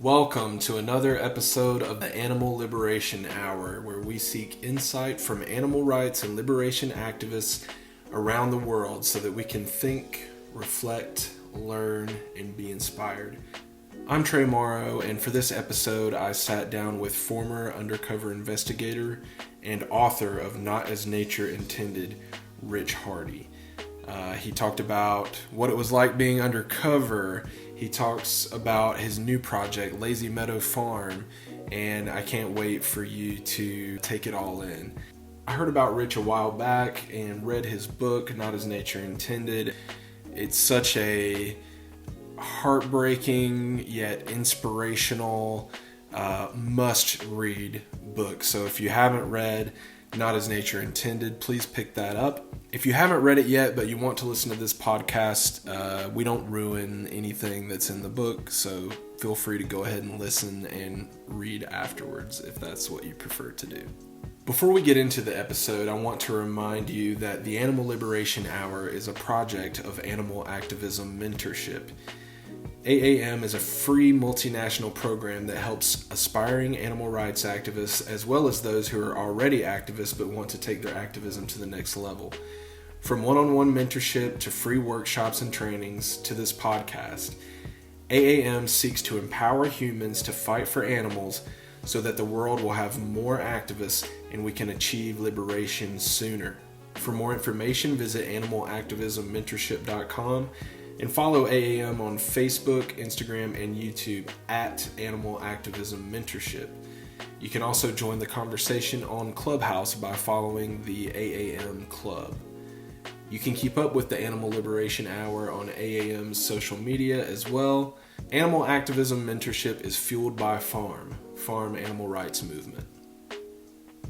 Welcome to another episode of the Animal Liberation Hour, where we seek insight from animal rights and liberation activists around the world so that we can think, reflect, learn, and be inspired. I'm Trey Morrow, and for this episode, I sat down with former undercover investigator and author of Not As Nature Intended, Rich Hardy. He talked about what it was like being undercover. He talks about his new project, Lazy Meadow Farm, and I can't wait for you to take it all in. I heard about Rich a while back and read his book, Not As Nature Intended. It's such a heartbreaking yet inspirational must-read book. So if you haven't read Not As Nature Intended, please pick that up. If you haven't read it yet, but you want to listen to this podcast, we don't ruin anything that's in the book, so feel free to go ahead and listen and read afterwards if that's what you prefer to do. Before we get into the episode, I want to remind you that the Animal Liberation Hour is a project of Animal Activism Mentorship. AAM is a free multinational program that helps aspiring animal rights activists as well as those who are already activists but want to take their activism to the next level. From one-on-one mentorship to free workshops and trainings to this podcast, AAM seeks to empower humans to fight for animals so that the world will have more activists and we can achieve liberation sooner. For more information, visit animalactivismmentorship.com and follow AAM on Facebook, Instagram, and YouTube at Animal Activism Mentorship. You can also join the conversation on Clubhouse by following the AAM Club. You can keep up with the Animal Liberation Hour on AAM's social media as well. Animal Activism Mentorship is fueled by Farm Animal Rights Movement.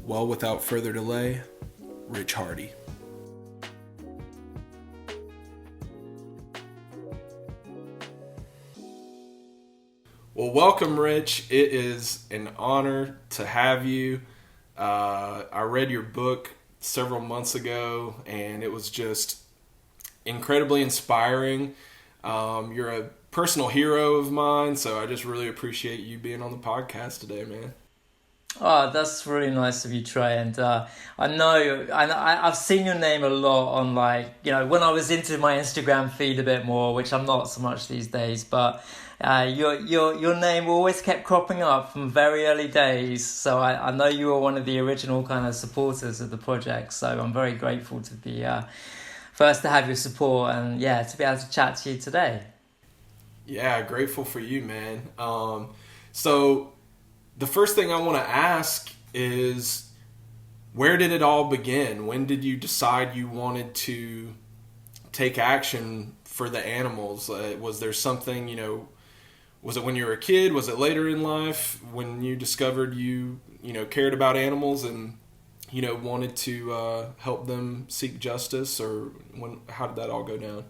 Well, without further delay, Rich Hardy. Well, welcome, Rich. It is an honor to have you. I read your book several months ago, and it was just incredibly inspiring. You're a personal hero of mine, so I just really appreciate you being on the podcast today, man. Oh, that's really nice of you, Trey. And I've seen your name a lot on, when I was into my Instagram feed a bit more, which I'm not so much these days, but your name always kept cropping up from very early days. So I know you were one of the original kind of supporters of the project. So I'm very grateful to be first to have your support and to be able to chat to you today. Yeah, grateful for you, man. So the first thing I want to ask is, where did it all begin? When did you decide you wanted to take action for the animals? Was there something, was it when you were a kid? Was it later in life when you discovered you cared about animals and, wanted to help them seek justice? Or how did that all go down?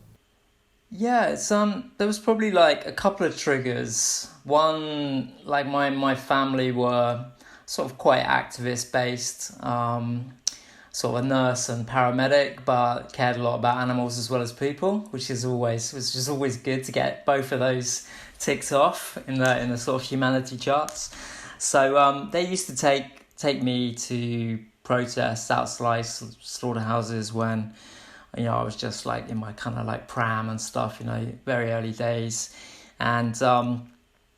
Yeah, it's there was probably a couple of triggers. One, my family were sort of quite activist based, sort of a nurse and paramedic, but cared a lot about animals as well as people, which is always good to get both of those ticked off in the sort of humanity charts. So they used to take me to protests outside slaughterhouses when I was just in my kind of pram and stuff, very early days. And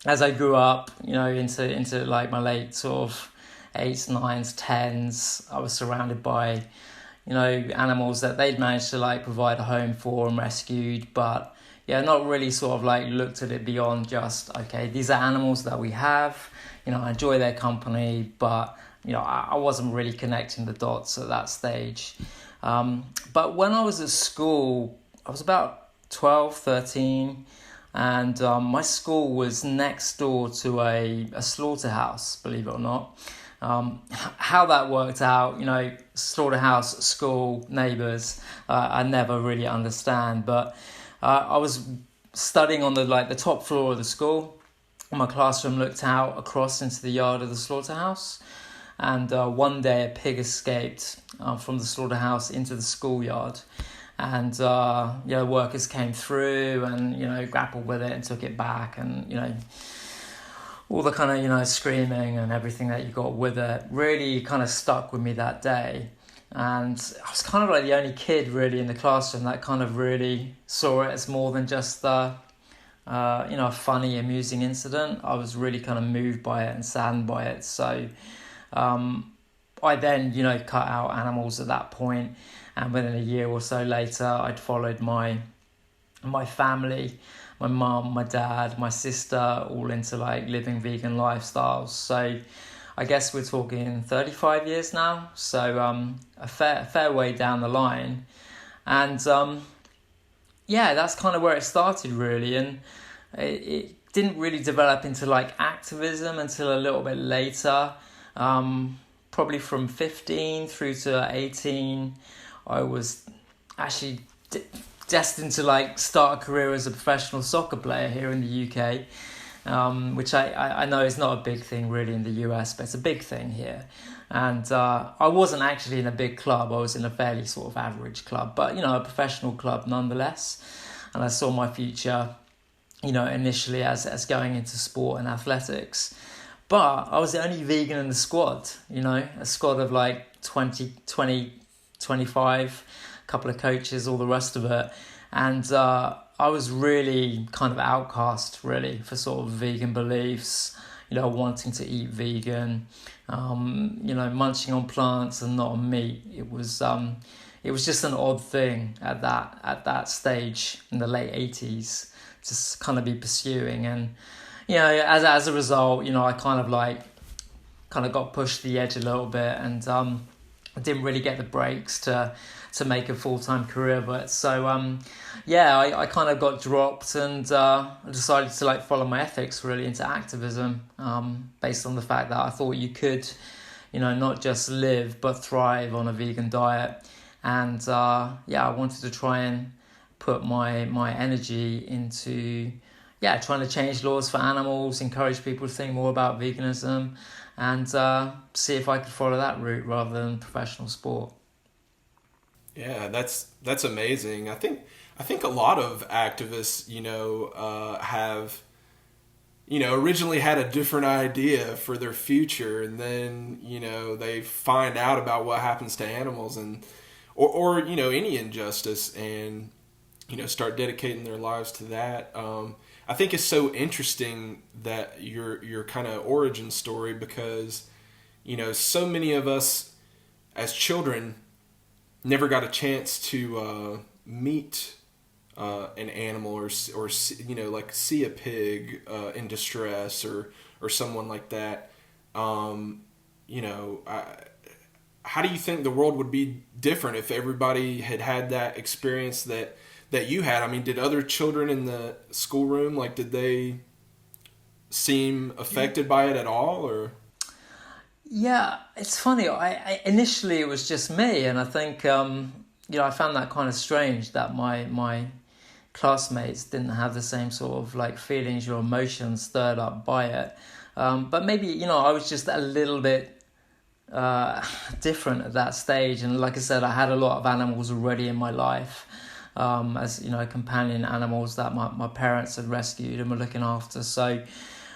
as I grew up, into my late sort of 8s, 9s, 10s, I was surrounded by, animals that they'd managed to provide a home for and rescued, but not really sort of looked at it beyond just, okay, these are animals that we have, I enjoy their company, but, I wasn't really connecting the dots at that stage. But when I was at school, I was about 12, 13, and my school was next door to a slaughterhouse, believe it or not. How that worked out, slaughterhouse, school, neighbours, I never really understand. But I was studying on the top floor of the school. My classroom looked out across into the yard of the slaughterhouse. And one day a pig escaped from the slaughterhouse into the schoolyard. And, workers came through and, grappled with it and took it back. And, all the kind of, screaming and everything that you got with it really kind of stuck with me that day. And I was kind of like the only kid really in the classroom that kind of really saw it as more than just a funny, amusing incident. I was really kind of moved by it and saddened by it. So I then, cut out animals at that point, and within a year or so later, I'd followed my family, my mum, my dad, my sister, all into like living vegan lifestyles. So I guess we're talking 35 years now. So a fair way down the line, and that's kind of where it started really, and it didn't really develop into like activism until a little bit later. Probably from 15 through to 18, I was actually destined to like start a career as a professional soccer player here in the UK, which I know is not a big thing really in the US, but it's a big thing here. And I wasn't actually in a big club. I was in a fairly sort of average club, but a professional club nonetheless. And I saw my future, initially as going into sport and athletics. But I was the only vegan in the squad, a squad of like 20, 25, a couple of coaches, all the rest of it. And I was really kind of outcast, really, for sort of vegan beliefs, wanting to eat vegan, munching on plants and not on meat. It was just an odd thing at that stage in the late 80s to kind of be pursuing. And as a result, I kind of got pushed to the edge a little bit, and I didn't really get the breaks to make a full-time career of it. So I kind of got dropped, and decided to like follow my ethics really into activism, based on the fact that I thought you could, not just live but thrive on a vegan diet. And I wanted to try and put my energy into trying to change laws for animals, encourage people to think more about veganism, and see if I could follow that route rather than professional sport. Yeah, that's amazing. I think a lot of activists, have, originally had a different idea for their future, and then, they find out about what happens to animals and or any injustice, and start dedicating their lives to that. I think it's so interesting that your kind of origin story, because so many of us as children never got a chance to meet an animal or like see a pig in distress or someone like that. How do you think the world would be different if everybody had that experience that you had? I mean, did other children in the schoolroom, like, did they seem affected by it at all, or? Yeah, it's funny. I initially it was just me, and I think I found that kind of strange that my classmates didn't have the same sort of like feelings or emotions stirred up by it. But maybe I was just a little bit different at that stage, and like I said, I had a lot of animals already in my life. As companion animals that my parents had rescued and were looking after. So,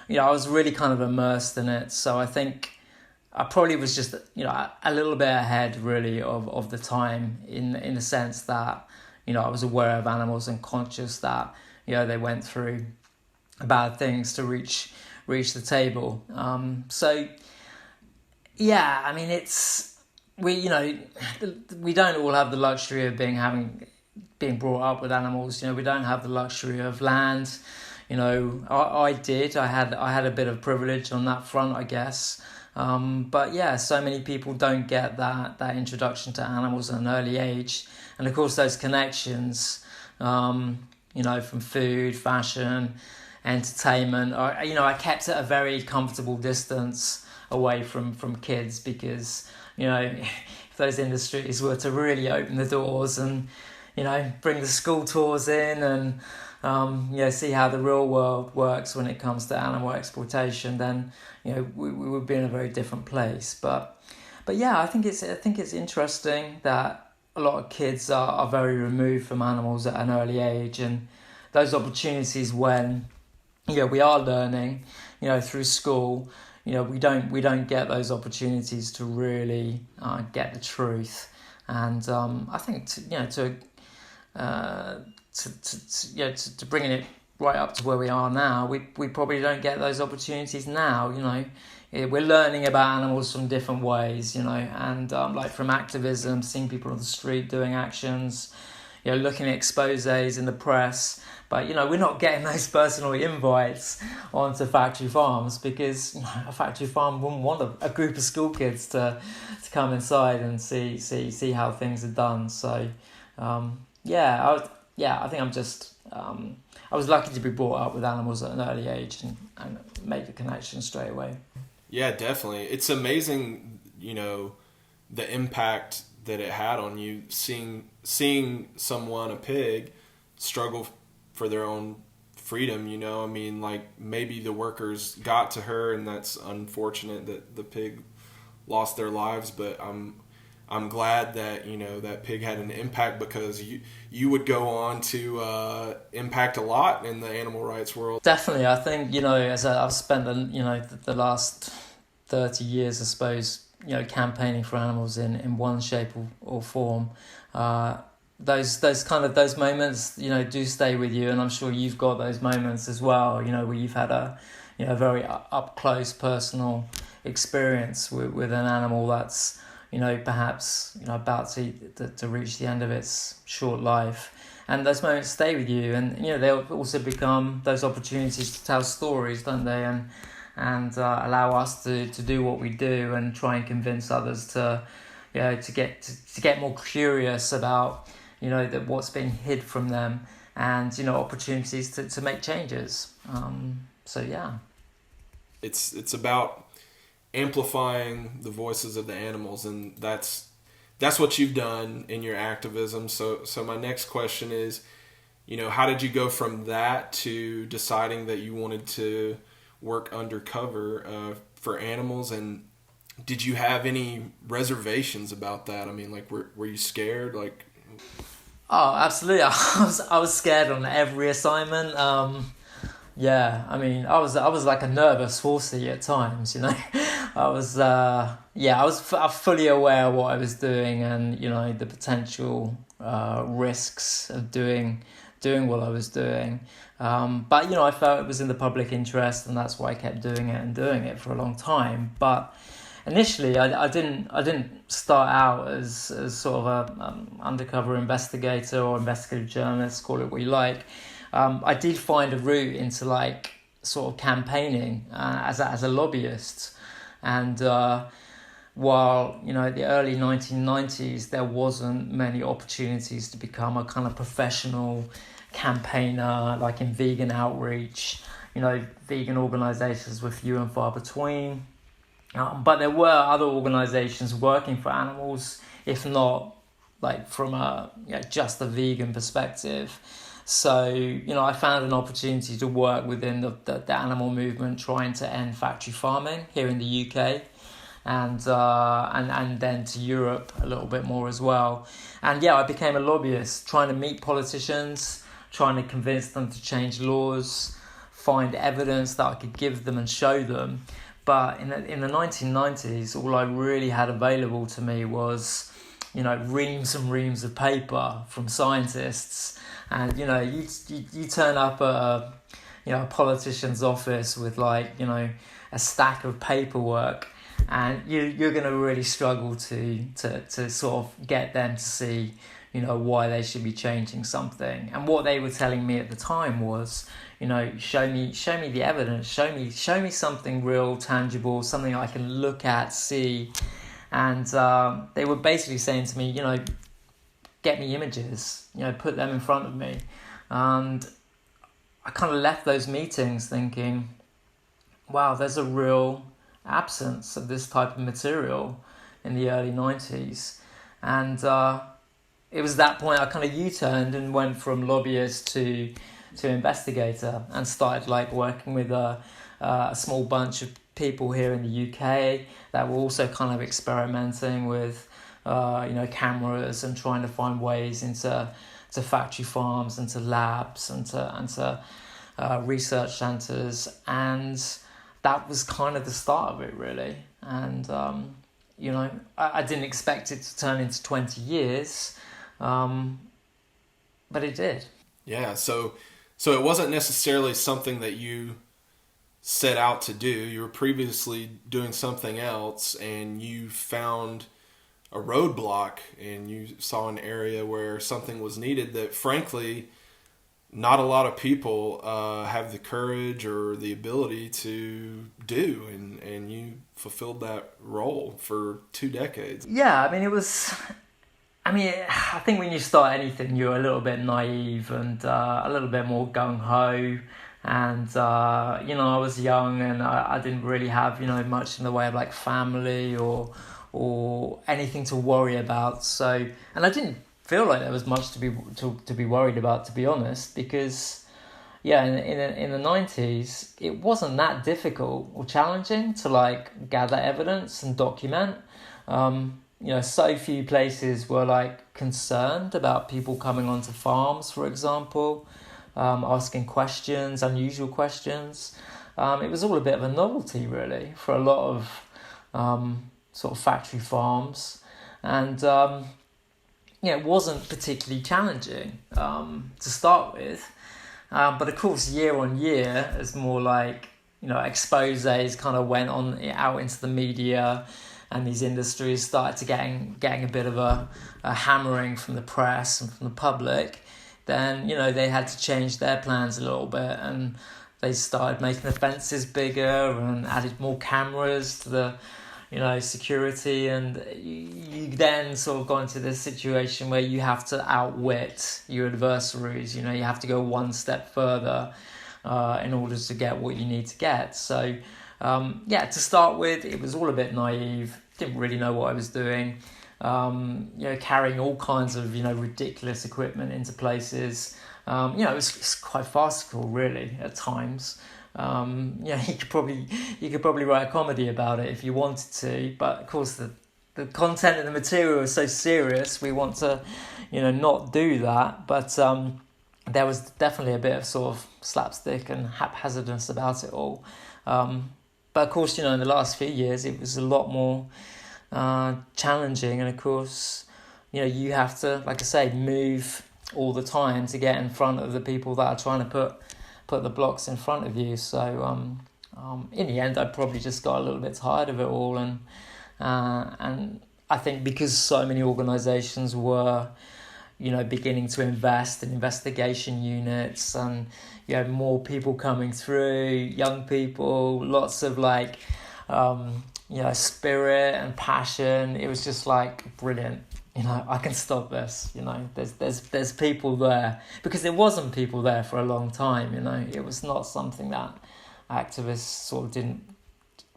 I was really kind of immersed in it. So I think I probably was just, a little bit ahead really of the time in the sense that, I was aware of animals and conscious that, they went through bad things to reach the table. So, yeah, I mean, we don't all have the luxury of being brought up with animals. We don't have the luxury of land. I did. I had a bit of privilege on that front, I guess. But yeah, so many people don't get that introduction to animals at an early age, and of course those connections, from food, fashion, entertainment. I kept at a very comfortable distance away from kids, because if those industries were to really open the doors and bring the school tours in and see how the real world works when it comes to animal exploitation, then we would be in a very different place. But yeah, I think it's interesting that a lot of kids are very removed from animals at an early age, and those opportunities when we are learning, through school. We don't get those opportunities to really get the truth, and I think to bringing it right up to where we are now, we probably don't get those opportunities now. We're learning about animals from different ways, and like from activism, seeing people on the street doing actions, looking at exposés in the press. But, we're not getting those personal invites onto factory farms because a factory farm wouldn't want a group of school kids to come inside and see how things are done. So, I think I'm just... I was lucky to be brought up with animals at an early age and make the connection straight away. Yeah, definitely. It's amazing, the impact that it had on you, seeing someone, a pig, struggle for their own freedom, like maybe the workers got to her, and that's unfortunate that the pig lost their lives, but I'm glad that that pig had an impact, because you would go on to impact a lot in the animal rights world. Definitely, I think as I've spent the last 30 years, I suppose, campaigning for animals in one shape or form. Those moments do stay with you, and I'm sure you've got those moments as well. Where you've had a very up close personal experience with an animal that's perhaps about to reach the end of its short life, and those moments stay with you, and they'll also become those opportunities to tell stories, don't they, and allow us to do what we do and try and convince others to get more curious about that what's being hid from them, and opportunities to make changes. It's about amplifying the voices of the animals, and that's what you've done in your activism. So my next question is, how did you go from that to deciding that you wanted to work undercover for animals, and did you have any reservations about that? I mean, like, were you scared? Like, oh, absolutely. I was scared on every assignment. I mean, I was like a nervous horsey at times, I was fully aware of what I was doing, and the potential risks of doing what I was doing. But I felt it was in the public interest, and that's why I kept doing it for a long time. But initially, I didn't start out as sort of a undercover investigator or investigative journalist, call it what you like. I did find a route into like sort of campaigning as a lobbyist, and while the early 1990s there wasn't many opportunities to become a kind of professional campaigner, like in vegan outreach. Vegan organisations were few and far between. But there were other organisations working for animals, if not like from just a vegan perspective. So I found an opportunity to work within the animal movement, trying to end factory farming here in the UK, and then to Europe a little bit more as well. And I became a lobbyist, trying to meet politicians, trying to convince them to change laws, find evidence that I could give them and show them. But in the 1990s, all I really had available to me was, reams and reams of paper from scientists. And, you turn up at a politician's office with a stack of paperwork, and you're going to really struggle to sort of get them to see, why they should be changing something. And what they were telling me at the time was, show me the evidence, show me something real, tangible, something I can look at, see. And they were basically saying to me, get me images, put them in front of me. And I kind of left those meetings thinking, wow, there's a real absence of this type of material in the early 90s. And it was that point I kind of U-turned and went from lobbyist to investigator, and started working with a small bunch of people here in the UK that were also kind of experimenting with cameras and trying to find ways into factory farms and to labs and to research centres, and that was kind of the start of it, really. And I didn't expect it to turn into 20 years, but it did. Yeah, so it wasn't necessarily something that you set out to do. You were previously doing something else, and you found a roadblock, and you saw an area where something was needed that, frankly, not a lot of people have the courage or the ability to do, and you fulfilled that role for 2 decades. Yeah, I think when you start anything, you're a little bit naive and a little bit more gung-ho. And, I was young, and I didn't really have, much in the way of like family or anything to worry about. So, and I didn't feel like there was much to be worried about, to be honest, because, in the 90s, it wasn't that difficult or challenging to like gather evidence and document. So few places were like concerned about people coming onto farms, for example, asking questions, unusual questions. It was all a bit of a novelty, really, for a lot of sort of factory farms. And, it wasn't particularly challenging to start with. But, of course, year on year, as more like, exposés kind of went on out into the media, and these industries started to getting a bit of a hammering from the press and from the public, then, they had to change their plans a little bit, and they started making the fences bigger and added more cameras to the, security, and you then sort of got into this situation where you have to outwit your adversaries, you have to go one step further in order to get what you need to get. So, to start with, it was all a bit naive, didn't really know what I was doing. Carrying all kinds of, ridiculous equipment into places. It was quite farcical, really, at times. You could probably write a comedy about it if you wanted to, but of course the content and the material is so serious, we want to, not do that. But there was definitely a bit of sort of slapstick and haphazardness about it all. But of course, in the last few years, it was a lot more challenging, and of course, you have to, like I say, move all the time to get in front of the people that are trying to put the blocks in front of you. So in the end, I probably just got a little bit tired of it all, and I think because so many organisations were, beginning to invest in investigation units, and more people coming through, young people, lots of like spirit and passion. It was just like brilliant. I can stop this. There's people there, because there wasn't people there for a long time. It was not something that activists sort of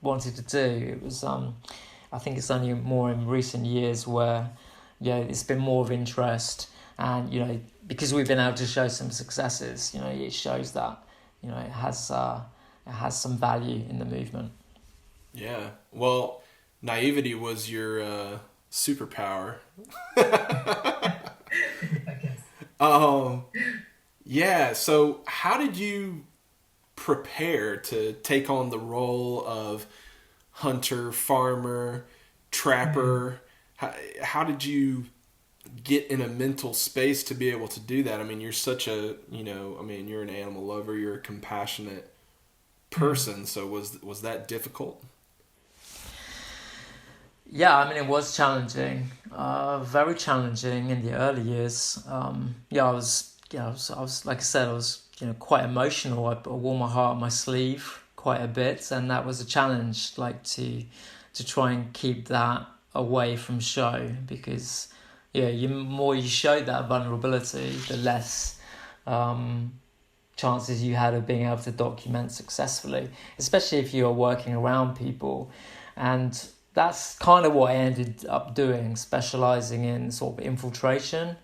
wanted to do. It was I think it's only more in recent years where it's been more of interest, and because we've been able to show some successes, it shows that it has some value in the movement. Yeah. Well, naivety was your superpower. Yeah. So how did you prepare to take on the role of hunter, farmer, trapper? How did you get in a mental space to be able to do that? I mean, you're such a, you're an animal lover, you're a compassionate person. So was that difficult? Yeah, it was challenging, very challenging in the early years. I was like I said, I was quite emotional. I wore my heart on my sleeve quite a bit, and that was a challenge, like to try and keep that away from show, because the more you showed that vulnerability, the less chances you had of being able to document successfully, especially if you are working around people. And that's kind of what I ended up doing, specialising in sort of infiltration.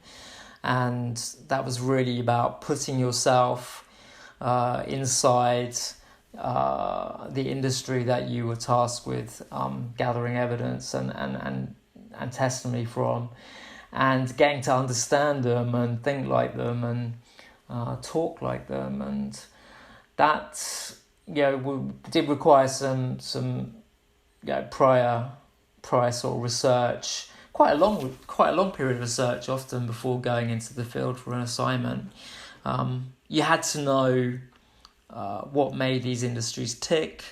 And that was really about putting yourself inside the industry that you were tasked with gathering evidence and testimony from, and getting to understand them and think like them and talk like them, and that did require some prior sort of research, quite a long period of research often before going into the field for an assignment. You had to know what made these industries tick,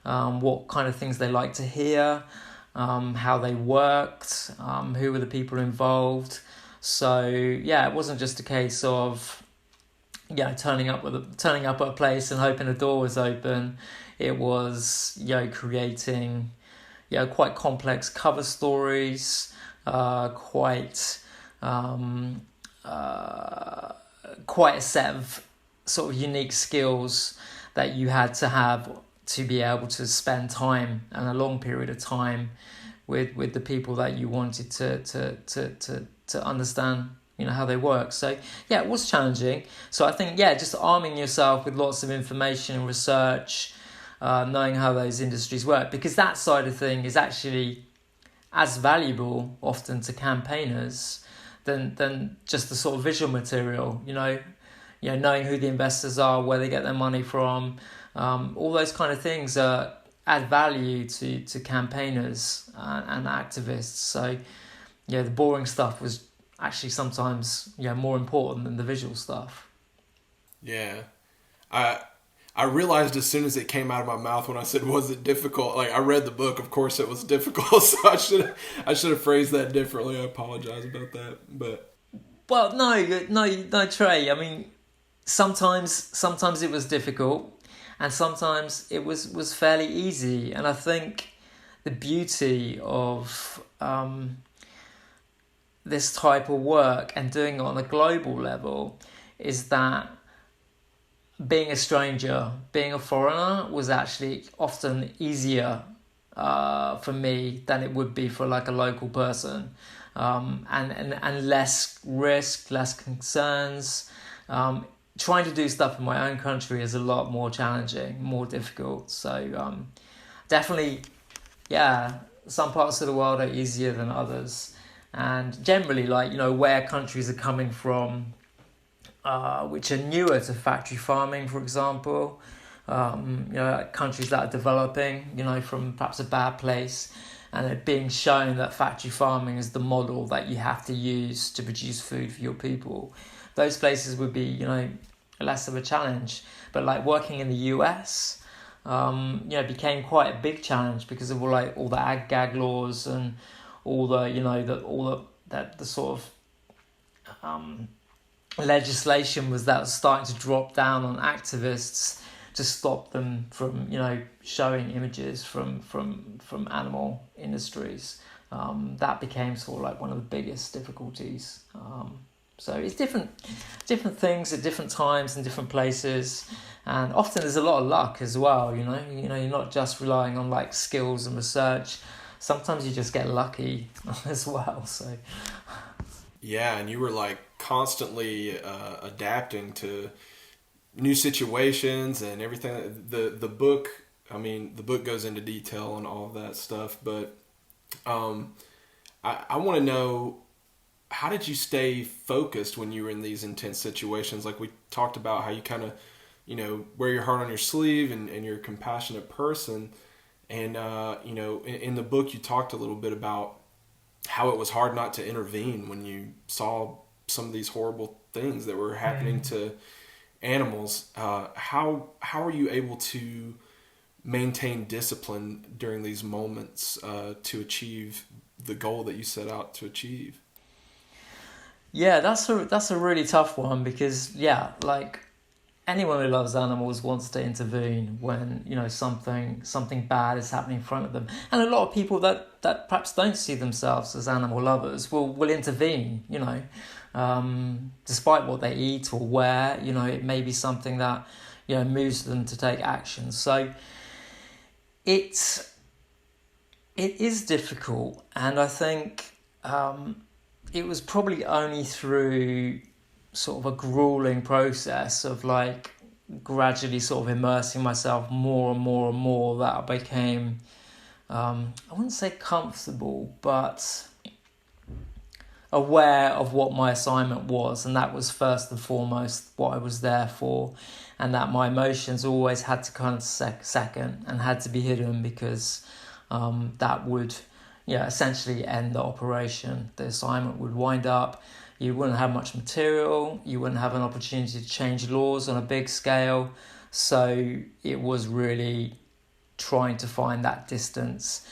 what kind of things they like to hear, how they worked, who were the people involved. So yeah, it wasn't just a case of turning up at a place and hoping a door was open. It was creating quite complex cover stories, quite a set of sort of unique skills that you had to have to be able to spend time, and a long period of time, with the people that you wanted to understand how they work. So yeah, it was challenging. So I think just arming yourself with lots of information and research, knowing how those industries work, because that side of thing is actually as valuable often to campaigners than just the sort of visual material. Knowing who the investors are, where they get their money from, all those kind of things add value to campaigners and activists. So the boring stuff was actually sometimes more important than the visual stuff. Yeah. I realized as soon as it came out of my mouth when I said, was it difficult? Like, I read the book, of course it was difficult, so I should have phrased that differently. I apologize about that. But well, no, Trey. I mean, sometimes it was difficult, and sometimes it was fairly easy. And I think the beauty of this type of work and doing it on a global level is that being a stranger, being a foreigner, was actually often easier for me than it would be for like a local person, and less risk, less concerns. Trying to do stuff in my own country is a lot more challenging, more difficult. So definitely, some parts of the world are easier than others. And generally, where countries are coming from, which are newer to factory farming, for example, countries that are developing, from perhaps a bad place, and it being shown that factory farming is the model that you have to use to produce food for your people. Those places would be, less of a challenge. But working in the US, became quite a big challenge because of all the ag-gag laws and all the the sort of legislation was starting to drop down on activists to stop them from showing images from animal industries. That became sort of one of the biggest difficulties. So it's different things at different times and different places, and often there's a lot of luck as well. You're not just relying on skills and research. Sometimes you just get lucky as well. So yeah, and you were constantly adapting to new situations and everything. The book, the book goes into detail on all of that stuff, but I want to know, how did you stay focused when you were in these intense situations? Like we talked about how you kind of, wear your heart on your sleeve and you're a compassionate person. And, in the book you talked a little bit about how it was hard not to intervene when you saw some of these horrible things that were happening to animals. How are you able to maintain discipline during these moments to achieve the goal that you set out to achieve? Yeah, that's a really tough one, because anyone who loves animals wants to intervene when something bad is happening in front of them, and a lot of people that perhaps don't see themselves as animal lovers will intervene. Despite what they eat or wear, it may be something that moves them to take action. So it is difficult, and I think it was probably only through sort of a grueling process of gradually sort of immersing myself more and more and more that I became, I wouldn't say comfortable, but aware of what my assignment was, and that was first and foremost what I was there for, and that my emotions always had to kind of second and had to be hidden, because that would essentially end the operation. The assignment would wind up, you wouldn't have much material, you wouldn't have an opportunity to change laws on a big scale, so it was really trying to find that distance.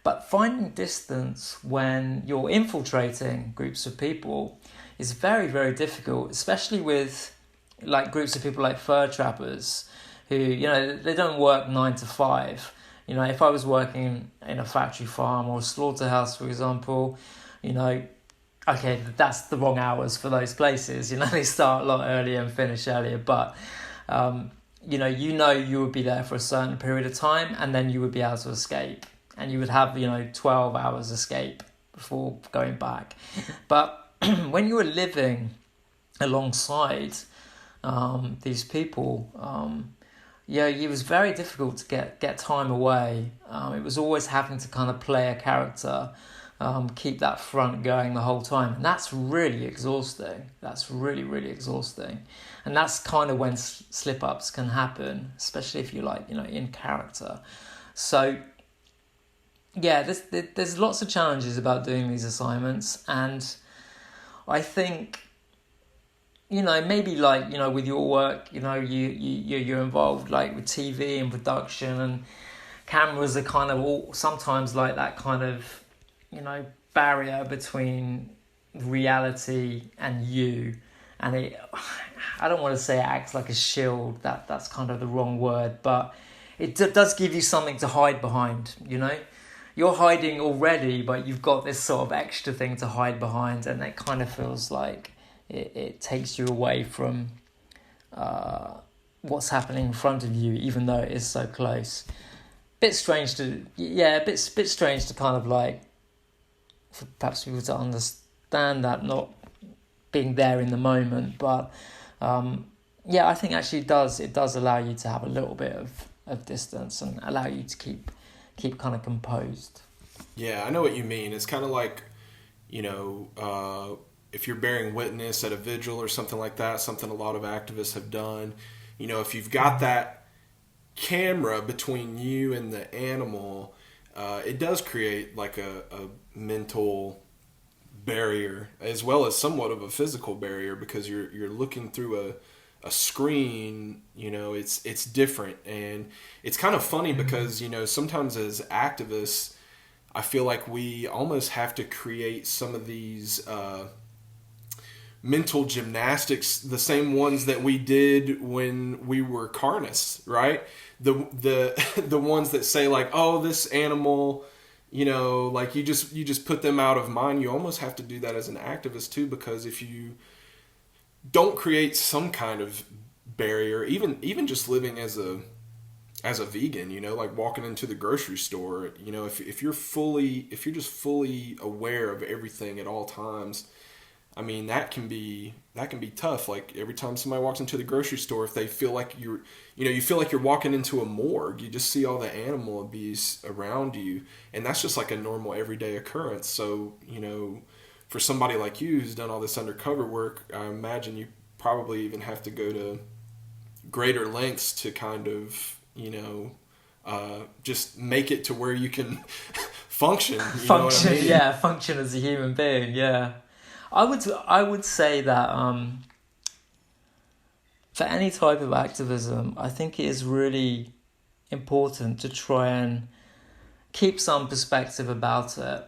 But finding distance when you're infiltrating groups of people is very, very difficult, especially with like groups of people like fur trappers who, they don't work 9 to 5. If I was working in a factory farm or a slaughterhouse, for example, okay, that's the wrong hours for those places. They start a lot earlier and finish earlier, but you would be there for a certain period of time, and then you would be able to escape. And you would have, 12 hours escape before going back. But when you were living alongside these people, it was very difficult to get time away. It was always having to kind of play a character, keep that front going the whole time. And that's really exhausting. That's really, really exhausting. And that's kind of when slip-ups can happen, especially if you're in character. So yeah, there's lots of challenges about doing these assignments, and I think, maybe with your work, you're involved with TV and production, and cameras are kind of all sometimes like that kind of, barrier between reality and you, and I don't want to say it acts like a shield. That's kind of the wrong word, but it does give you something to hide behind. You're hiding already, but you've got this sort of extra thing to hide behind, and it kind of feels like it takes you away from what's happening in front of you, even though it is so close. Bit strange to kind of for perhaps people to understand that, not being there in the moment, but I think actually it does allow you to have a little bit of distance and allow you to keep kind of composed. Yeah, I know what you mean. It's kind of like, if you're bearing witness at a vigil or something like that, something a lot of activists have done, if you've got that camera between you and the animal, it does create like a mental barrier as well as somewhat of a physical barrier, because you're looking through a screen. It's different, and it's kind of funny because sometimes as activists I feel like we almost have to create some of these mental gymnastics, the same ones that we did when we were carnists, right? The ones that say like, oh, this animal, you just put them out of mind. You almost have to do that as an activist too, because if you don't create some kind of barrier, even just living as a vegan, like walking into the grocery store, if you're just fully aware of everything at all times, I mean, that can be tough. Like every time somebody walks into the grocery store, if they feel like you feel like you're walking into a morgue, you just see all the animal abuse around you, and that's just like a normal everyday occurrence. So, for somebody like you who's done all this undercover work, I imagine you probably even have to go to greater lengths to kind of, just make it to where you can function. Function, I mean? Function as a human being, yeah. I would say that for any type of activism, I think it is really important to try and keep some perspective about it.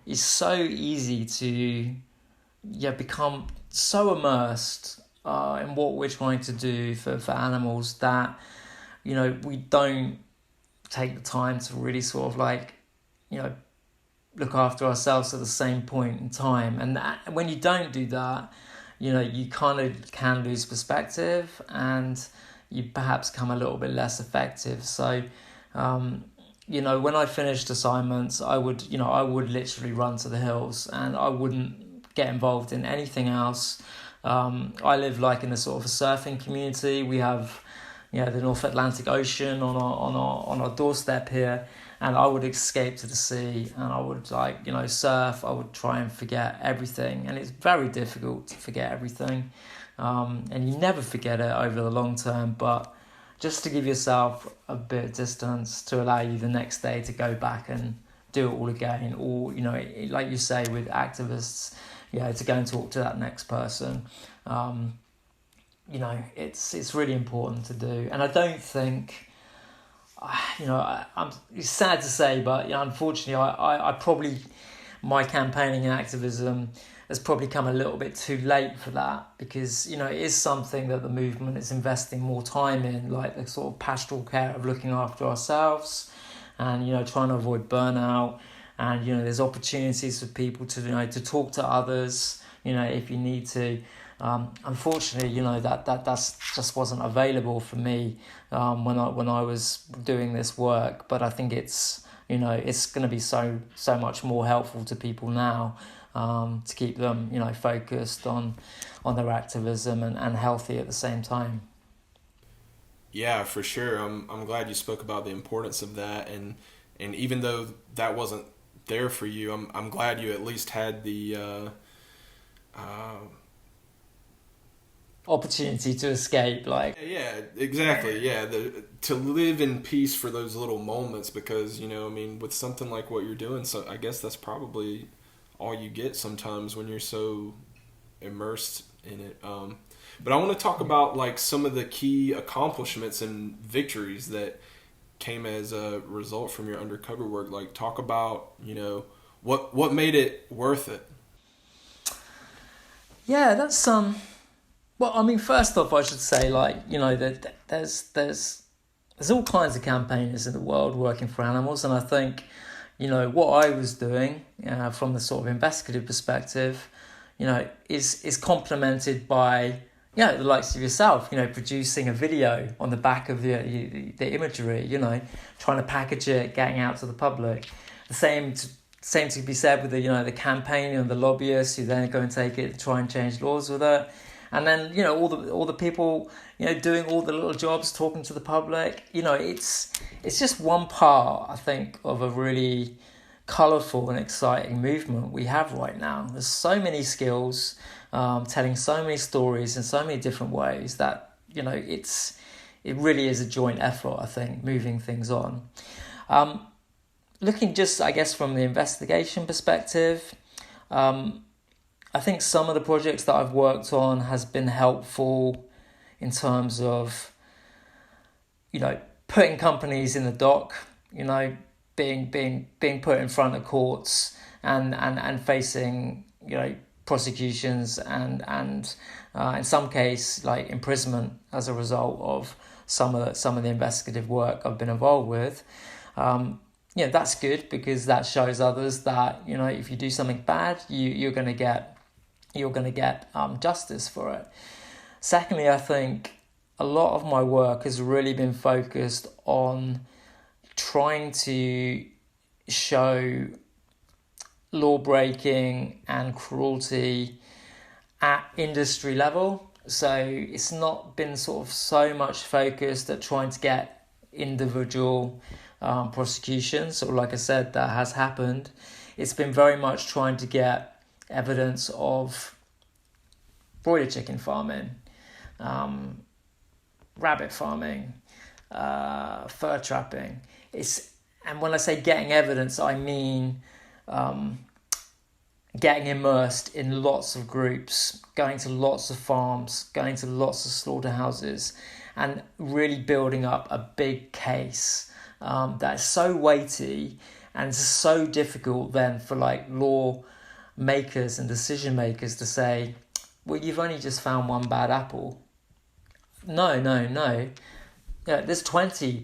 It's so easy to become so immersed in what we're trying to do for animals that we don't take the time to really sort of look after ourselves at the same point in time. And when you don't do that, you kind of can lose perspective, and you perhaps become a little bit less effective. So when I finished assignments, I would literally run to the hills, and I wouldn't get involved in anything else. I live in a sort of a surfing community. We have the North Atlantic Ocean on our doorstep here, and I would escape to the sea, and I would surf. I would try and forget everything, and it's very difficult to forget everything, and you never forget it over the long term, but just to give yourself a bit of distance to allow you the next day to go back and do it all again, or like you say with activists, to go and talk to that next person. It's really important to do, and I don't think, it's sad to say, but unfortunately, I probably, my campaigning and activism has probably come a little bit too late for that, because it is something that the movement is investing more time in, like the sort of pastoral care of looking after ourselves, and trying to avoid burnout, and there's opportunities for people to to talk to others, if you need to. Unfortunately, that's just wasn't available for me when I was doing this work. But I think it's it's going to be so much more helpful to people now, to keep them focused on their activism and healthy at the same time. Yeah, for sure. I'm glad you spoke about the importance of that, and even though that wasn't there for you, I'm glad you at least had the opportunity to escape, yeah, exactly, yeah, to live in peace for those little moments, because with something like what you're doing, so I guess that's probably all you get sometimes when you're so immersed in it. But I want to talk about some of the key accomplishments and victories that came as a result from your undercover work. Talk about what made it worth it. Yeah, that's well, I mean, first off, I should say, that there's all kinds of campaigners in the world working for animals, and I think, what I was doing from the sort of investigative perspective, is complemented by, the likes of yourself, producing a video on the back of the imagery, trying to package it, getting out to the public. The same to be said with the campaigning and the lobbyists who then go and take it and try and change laws with it. And then, all the people, doing all the little jobs, talking to the public, it's just one part, I think, of a really colourful and exciting movement we have right now. There's so many skills, telling so many stories in so many different ways that, it really is a joint effort, I think, moving things on. Looking just, I guess, from the investigation perspective, I think some of the projects that I've worked on has been helpful in terms of, putting companies in the dock, being put in front of courts and facing, prosecutions and in some case imprisonment as a result of some of the investigative work I've been involved with. That's good, because that shows others that if you do something bad, you're going to get justice for it. Secondly, I think a lot of my work has really been focused on trying to show law breaking and cruelty at industry level. So it's not been sort of so much focused at trying to get individual prosecutions. So like I said, that has happened. It's been very much trying to get evidence of broiler chicken farming, rabbit farming, fur trapping. And when I say getting evidence, I mean getting immersed in lots of groups, going to lots of farms, going to lots of slaughterhouses, and really building up a big case that's so weighty and it's so difficult then for law makers and decision makers to say, well, you've only just found one bad apple. No. There's 20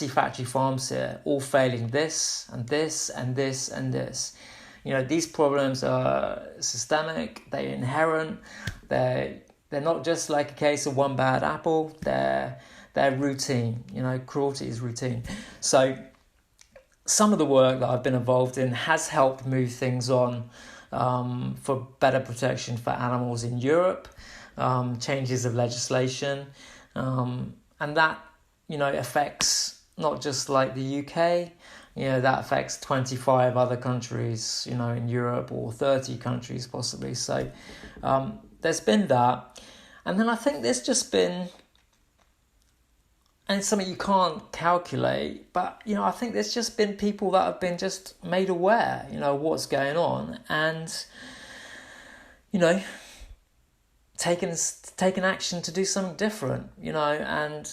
factory farms here, all failing this and this and this and this. These problems are systemic, they're inherent, they're not just like a case of one bad apple, they're routine. Cruelty is routine. So some of the work that I've been involved in has helped move things on for better protection for animals in Europe, changes of legislation, and that affects not just like the UK, that affects 25 other countries, in Europe, or 30 countries possibly. So there's been that. And then I think there's just been, and it's something you can't calculate, but, I think there's just been people that have been just made aware, what's going on, and, taken action to do something different, and,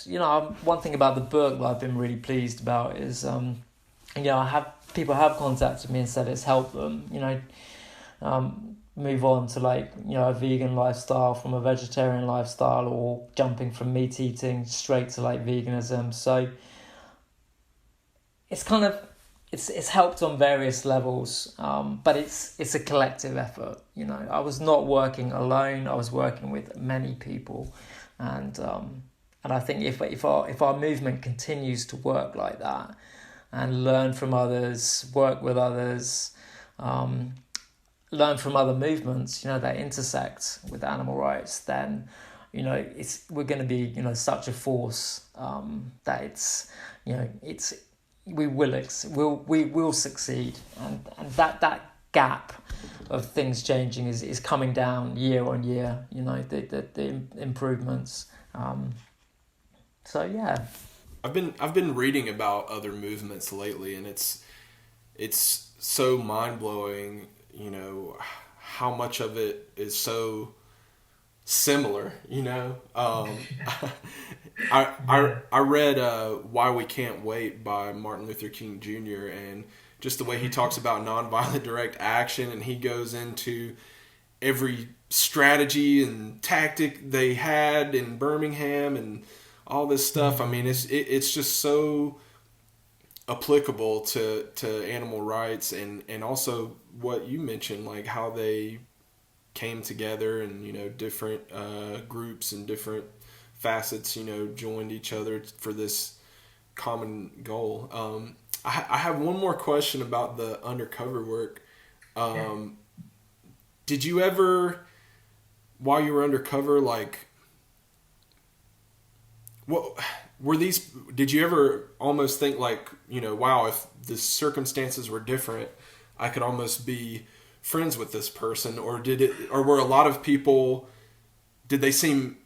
one thing about the book that I've been really pleased about is, people have contacted me and said it's helped them, move on to a vegan lifestyle from a vegetarian lifestyle, or jumping from meat eating straight to veganism. So it's kind of, it's helped on various levels, but it's a collective effort. I was not working alone. I was working with many people, and I think if our movement continues to work like that, and learn from others, work with others, learn from other movements, that intersect with animal rights, then, we're going to be, such a force that we will succeed, and that gap of things changing is coming down year on year. The improvements. So yeah. I've been reading about other movements lately, and it's so mind blowing. How much of it is so similar. I read Why We Can't Wait by Martin Luther King Jr., and just the way he talks about nonviolent direct action, and he goes into every strategy and tactic they had in Birmingham and all this stuff. I mean, it's just so applicable to animal rights, and also what you mentioned, how they came together, and different groups and different facets joined each other for this common goal. I have one more question about the undercover work. Did you ever, while you were undercover, what were these? Did you ever almost think wow, if the circumstances were different, I could almost be friends with this person? Or were a lot of people, did they seem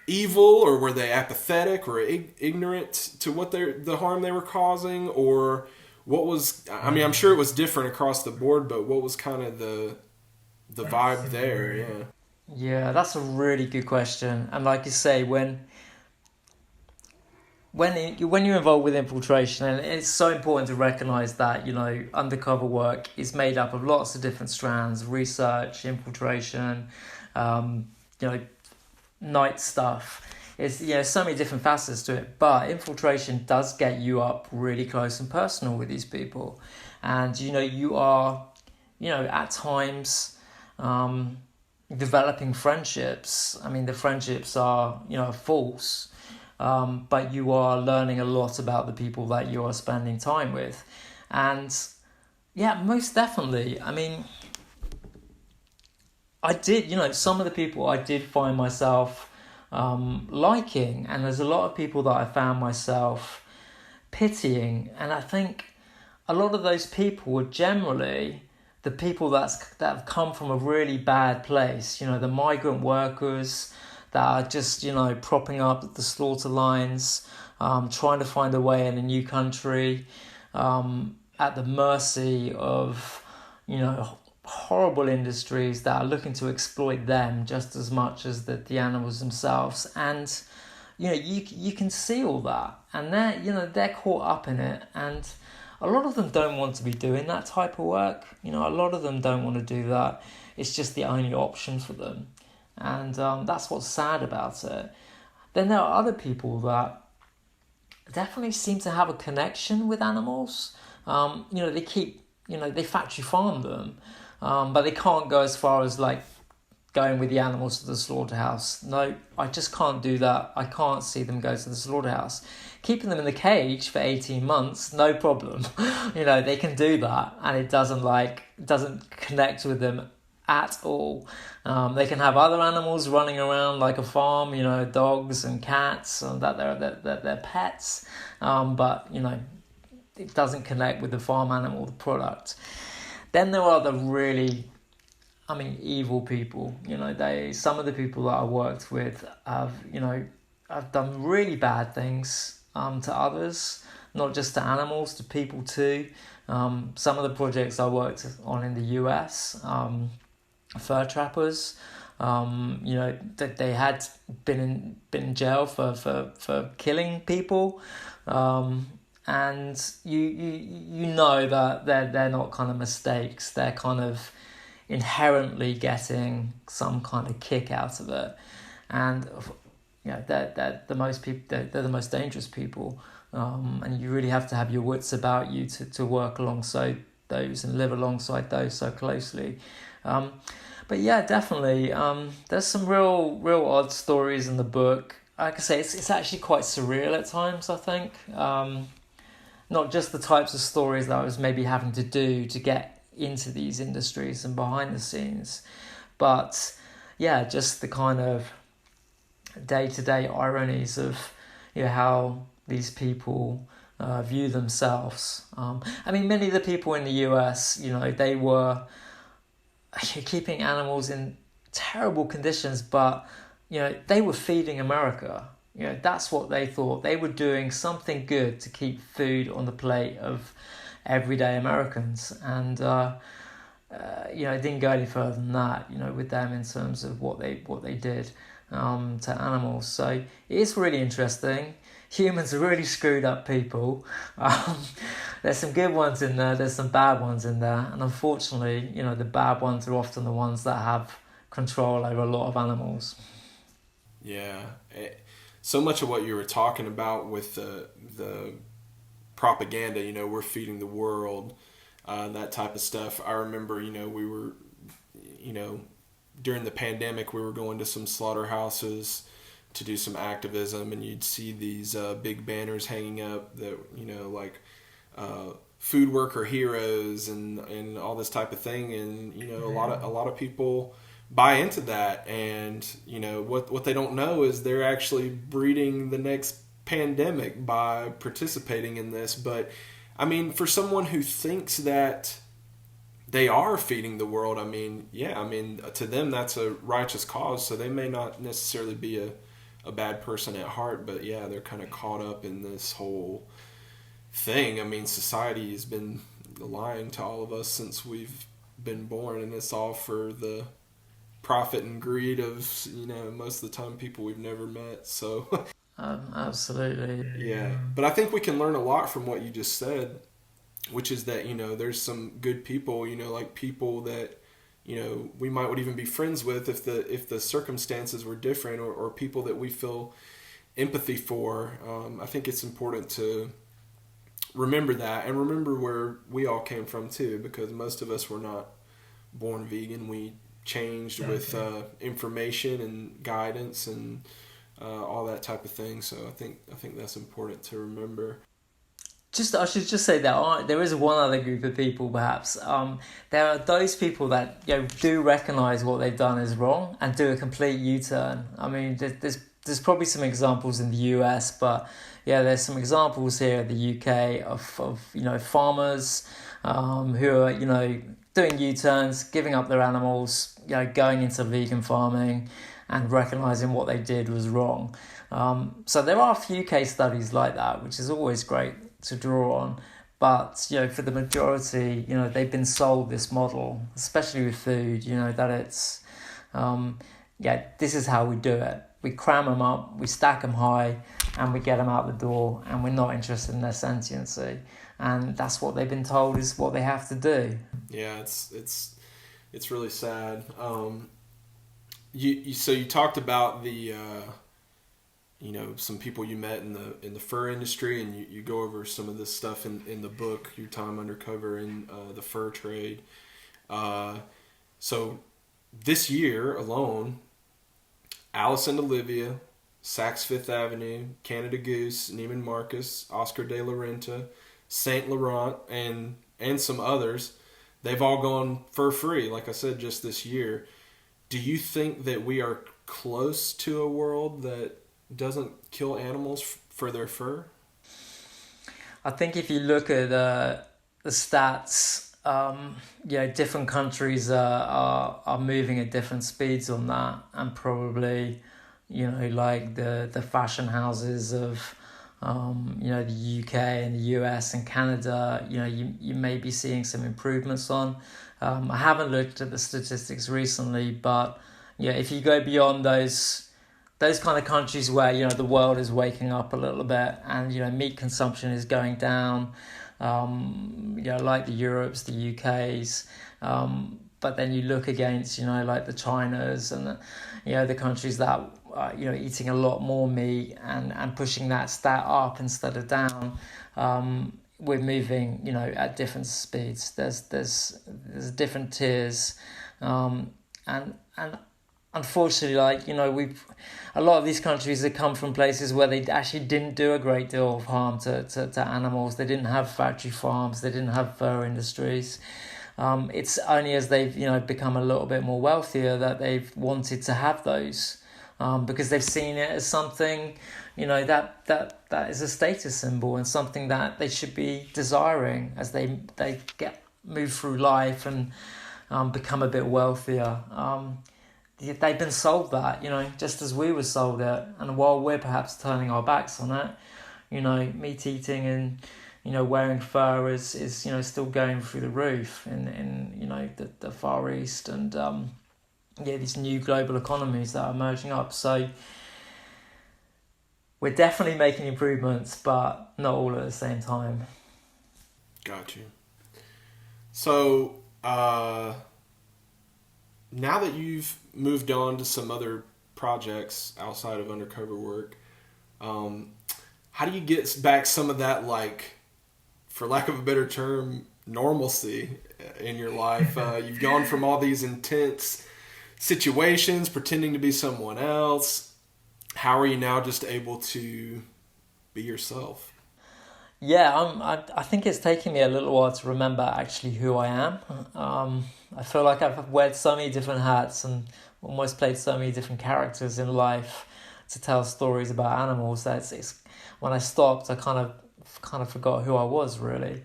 evil, or were they apathetic or ignorant to what the harm they were causing? Or what was? I mean, I'm sure it was different across the board, but what was kind of the vibe there? Yeah. Yeah, that's a really good question. And like you say, when you're involved with infiltration, and it's so important to recognize that, undercover work is made up of lots of different strands: research, infiltration, night stuff. It's, so many different facets to it. But infiltration does get you up really close and personal with these people. And, you are, at times, developing friendships. I mean, the friendships are, false. But you are learning a lot about the people that you are spending time with. And yeah, most definitely. I mean, I did, some of the people I did find myself liking, and there's a lot of people that I found myself pitying. And I think a lot of those people were generally the people that have come from a really bad place, the migrant workers that are just, propping up the slaughter lines, trying to find a way in a new country, at the mercy of, horrible industries that are looking to exploit them just as much as the animals themselves. And, you can see all that, and they're caught up in it. And a lot of them don't want to be doing that type of work. A lot of them don't want to do that. It's just the only option for them. And that's what's sad about it. Then there are other people that definitely seem to have a connection with animals. They keep, they factory farm them, but they can't go as far as going with the animals to the slaughterhouse. No, I just can't do that. I can't see them go to the slaughterhouse. Keeping them in the cage for 18 months, no problem. They can do that, and it doesn't connect with them at all. They can have other animals running around like a farm, dogs and cats, and that they're pets, but it doesn't connect with the farm animal, the product. Then there are the really, evil people. Some of the people that I worked with have done really bad things to others, not just to animals, to people too. Some of the projects I worked on in the US, fur trappers, that they had been in jail for killing people, and you know that they're not kind of mistakes. They're kind of inherently getting some kind of kick out of it, and they're the most dangerous people, and you really have to have your wits about you to work alongside those and live alongside those so closely. But yeah, definitely, there's some real odd stories in the book. Like I say, it's actually quite surreal at times, I think. Not just the types of stories that I was maybe having to do to get into these industries and behind the scenes, but yeah, just the kind of day-to-day ironies of how these people view themselves. Many of the people in the US, they were keeping animals in terrible conditions, but they were feeding America. That's what they thought. They were doing something good to keep food on the plate of everyday Americans, and it didn't go any further than that. With them in terms of what they did to animals. So it is really interesting. Humans are really screwed up people. There's some good ones in there. There's some bad ones in there, and unfortunately, the bad ones are often the ones that have control over a lot of animals. Yeah. So much of what you were talking about with the propaganda, we're feeding the world, that type of stuff. I remember, we were, during the pandemic, we were going to some slaughterhouses to do some activism, and you'd see these big banners hanging up that, like food worker heroes and all this type of thing. And, a lot of people buy into that, and what they don't know is they're actually breeding the next pandemic by participating in this. But for someone who thinks that they are feeding the world, to them that's a righteous cause, so they may not necessarily be a bad person at heart, but yeah, they're kind of caught up in this whole thing. Society has been lying to all of us since we've been born, and it's all for the profit and greed of most of the time people we've never met. So absolutely, yeah. But I think we can learn a lot from what you just said, which is that there's some good people, like people that we might even be friends with if the circumstances were different, or people that we feel empathy for. I think it's important to remember that, and remember where we all came from too, because most of us were not born vegan. We changed with information and guidance and all that type of thing. So I think that's important to remember. I should just say that there is one other group of people, perhaps. There are those people that do recognise what they've done is wrong and do a complete U-turn. There's probably some examples in the US, but yeah, there's some examples here in the UK of farmers who are doing U-turns, giving up their animals, going into vegan farming, and recognising what they did was wrong. So there are a few case studies like that, which is always great to draw on. But for the majority, they've been sold this model, especially with food. That it's this is how we do it. We cram them up, we stack them high, and we get them out the door, and we're not interested in their sentiency. And that's what they've been told is what they have to do. Yeah, it's really sad. You talked about the some people you met in the fur industry, and you go over some of this stuff in the book, your time undercover in the fur trade. So this year alone, Alice and Olivia, Saks Fifth Avenue, Canada Goose, Neiman Marcus, Oscar de la Renta, Saint Laurent, and some others, they've all gone for free, like I said, just this year. Do you think that we are close to a world that doesn't kill animals for their fur? I think if you look at the stats, different countries are moving at different speeds on that, and probably, like the fashion houses of, the UK and the US and Canada, you may be seeing some improvements on. I haven't looked at the statistics recently, but if you go beyond those kind of countries where the world is waking up a little bit and meat consumption is going down, like the Europes, the UKs, but then you look against like the Chinas and the countries that eating a lot more meat and pushing that stat up instead of down. We're moving at different speeds. There's different tiers, and unfortunately, we've a lot of these countries that come from places where they actually didn't do a great deal of harm to animals. They didn't have factory farms. They didn't have fur industries. It's only as they've become a little bit more wealthier that they've wanted to have those, because they've seen it as something that is a status symbol and something that they should be desiring as they move through life and become a bit wealthier. They've been sold that, just as we were sold it. And while we're perhaps turning our backs on it, meat eating and, wearing fur is still going through the roof in the Far East and, these new global economies that are emerging up. So we're definitely making improvements, but not all at the same time. Got you. So, now that you've moved on to some other projects outside of undercover work, how do you get back some of that, like, for lack of a better term, normalcy in your life? You've gone from all these intense situations, pretending to be someone else. How are you now just able to be yourself? Yeah, I think it's taken me a little while to remember actually who I am. I feel like I've wear so many different hats and almost played so many different characters in life to tell stories about animals that it's when I stopped, I kind of forgot who I was really.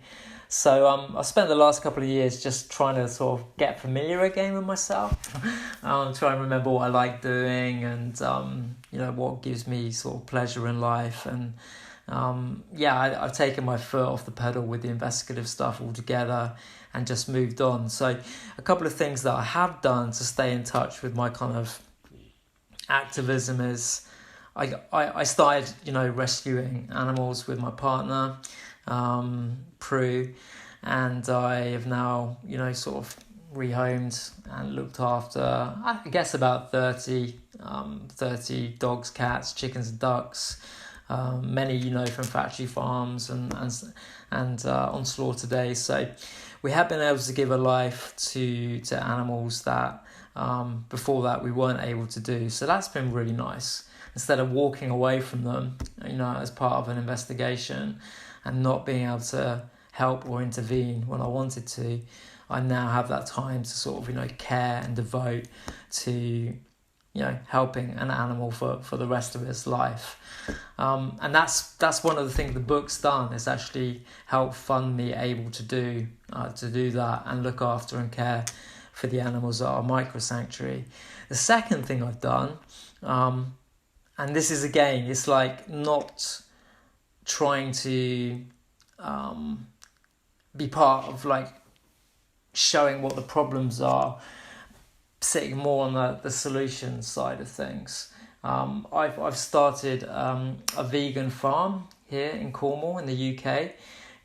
So I spent the last couple of years just trying to sort of get familiar again with myself, try and remember what I like doing and what gives me sort of pleasure in life. And I've taken my foot off the pedal with the investigative stuff altogether and just moved on. So a couple of things that I have done to stay in touch with my kind of activism is I started rescuing animals with my partner, Prue, and I have now sort of rehomed and looked after I guess about 30 dogs, cats, chickens and ducks, many from factory farms and on slaughter days. So we have been able to give a life to animals that before that we weren't able to do. So that's been really nice. Instead of walking away from them, as part of an investigation and not being able to help or intervene when I wanted to, I now have that time to sort of, care and devote to, helping an animal for the rest of its life. And that's one of the things the book's done. It's actually helped fund me able to do that and look after and care for the animals at our micro sanctuary. The second thing I've done, and this is again, it's like not trying to be part of like showing what the problems are, sitting more on the solution side of things. I've started a vegan farm here in Cornwall in the UK.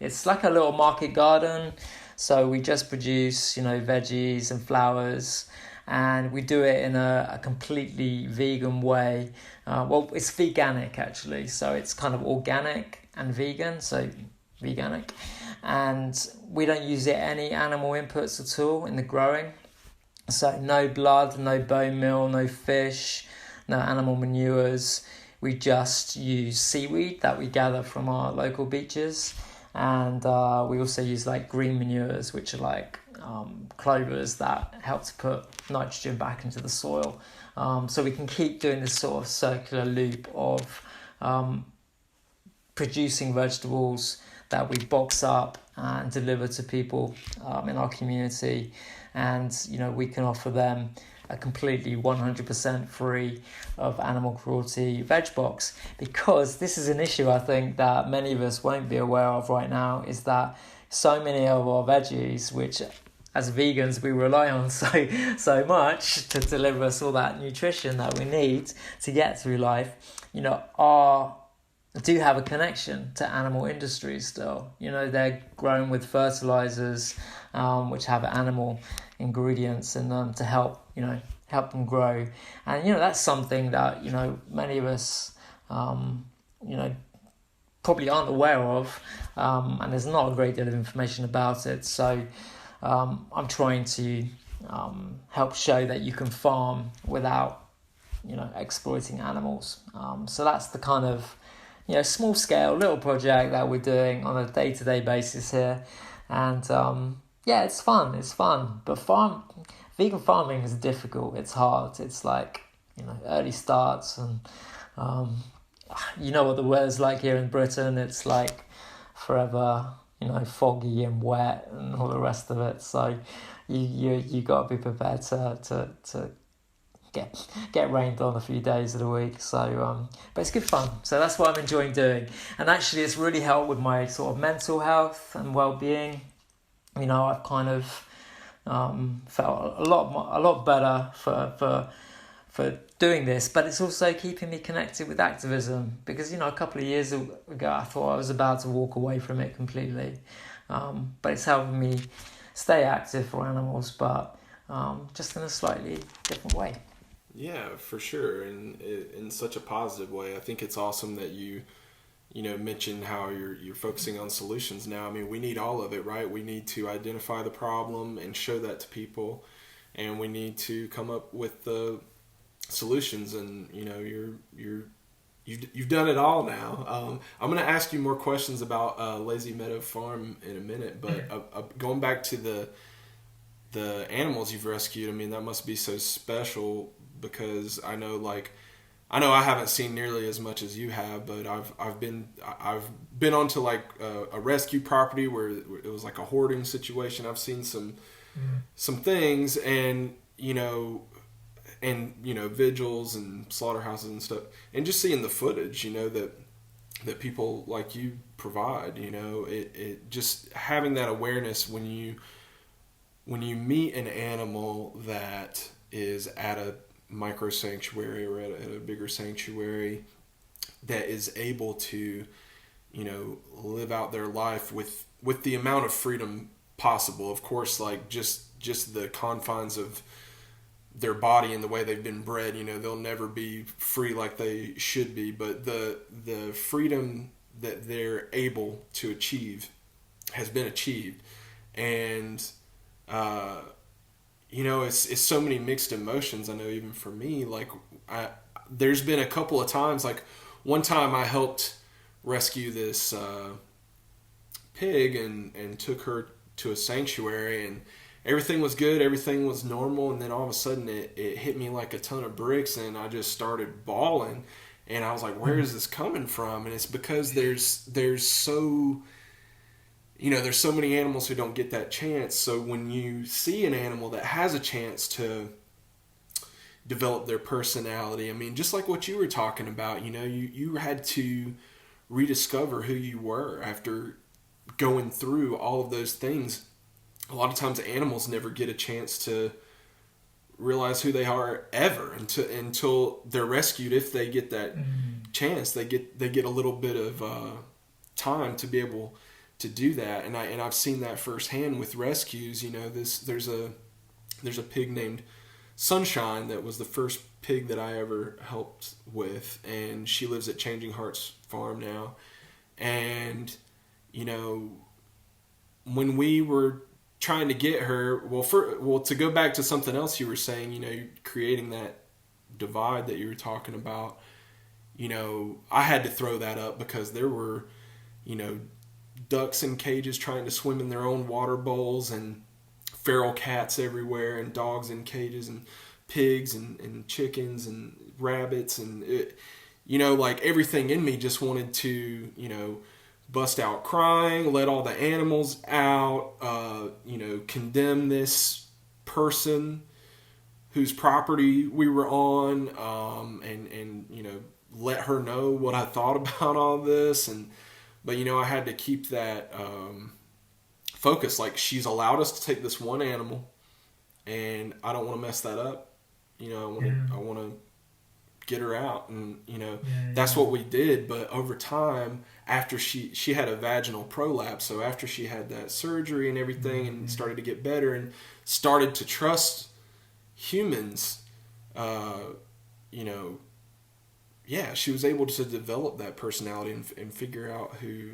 It's like a little market garden, so we just produce veggies and flowers, and we do it in a completely vegan way. It's veganic actually, so it's kind of organic and vegan, so veganic, and we don't use any animal inputs at all in the growing. So no blood, no bone meal, no fish, no animal manures. We just use seaweed that we gather from our local beaches, And we also use like green manures, which are like clovers that help to put nitrogen back into the soil. So we can keep doing this sort of circular loop of producing vegetables that we box up and deliver to people in our community. And, you know, we can offer them a completely 100% free of animal cruelty veg box, because this is an issue I think that many of us won't be aware of right now, is that so many of our veggies, which as vegans we rely on so much to deliver us all that nutrition that we need to get through life, you know, do have a connection to animal industries still. You know, they're grown with fertilizers which have animal ingredients in them to help them grow. And, you know, that's something that, you know, many of us, you know, probably aren't aware of, and there's not a great deal of information about it. So I'm trying to help show that you can farm without, you know, exploiting animals. So that's the kind of, you know, small scale little project that we're doing on a day-to-day basis here. And yeah, it's fun. But vegan farming is difficult. It's hard. It's like, you know, early starts, and you know what the weather's like here in Britain. It's like forever, you know, foggy and wet and all the rest of it. So you got to be prepared to get rained on a few days of the week. So but it's good fun. So that's what I'm enjoying doing. And actually it's really helped with my sort of mental health and well-being. You know, I've kind of felt a lot better for doing this, but it's also keeping me connected with activism, because, you know, a couple of years ago I thought I was about to walk away from it completely, but it's helping me stay active for animals, but just in a slightly different way. Yeah, for sure, and in such a positive way. I think it's awesome that you know, mentioned how you're focusing on solutions now. I mean, we need all of it, right? We need to identify the problem and show that to people, and we need to come up with the solutions. And, you know, you've done it all now. I'm going to ask you more questions about Lazy Meadow Farm in a minute, but going back to the animals you've rescued, I mean, that must be so special, because I know I haven't seen nearly as much as you have, but I've been onto like a rescue property where it was like a hoarding situation. I've seen some things, and you know, vigils and slaughterhouses and stuff, and just seeing the footage, you know, that people like you provide. You know, it just having that awareness when you meet an animal that is at a micro sanctuary or at a bigger sanctuary that is able to, you know, live out their life with the amount of freedom possible. Of course, like just the confines of their body and the way they've been bred, you know, they'll never be free like they should be, but the freedom that they're able to achieve has been achieved. And you know, it's so many mixed emotions. I know even for me, like there's been a couple of times, like one time I helped rescue this pig and took her to a sanctuary, and everything was good, everything was normal, and then all of a sudden it hit me like a ton of bricks, and I just started bawling, and I was like, where is this coming from? And it's because there's so... You know, there's so many animals who don't get that chance. So when you see an animal that has a chance to develop their personality, I mean, just like what you were talking about, you know, you had to rediscover who you were after going through all of those things. A lot of times animals never get a chance to realize who they are ever until they're rescued. If they get that chance, they get a little bit of time to be able to do that, and I've seen that firsthand with rescues. You know, there's a pig named Sunshine that was the first pig that I ever helped with, and she lives at Changing Hearts Farm now. And you know, when we were trying to get her, to go back to something else you were saying, you know, creating that divide that you were talking about, you know, I had to throw that up because there were, you know, ducks in cages trying to swim in their own water bowls, and feral cats everywhere, and dogs in cages, and pigs and chickens and rabbits, and it, like everything in me just wanted to, bust out crying, let all the animals out, condemn this person whose property we were on, and let her know what I thought about all this. But I had to keep that focus. Like, she's allowed us to take this one animal, and I don't want to mess that up. I want to get her out, and that's what we did. But over time, after she had a vaginal prolapse, so after she had that surgery and everything, and started to get better and started to trust humans, she was able to develop that personality and figure out who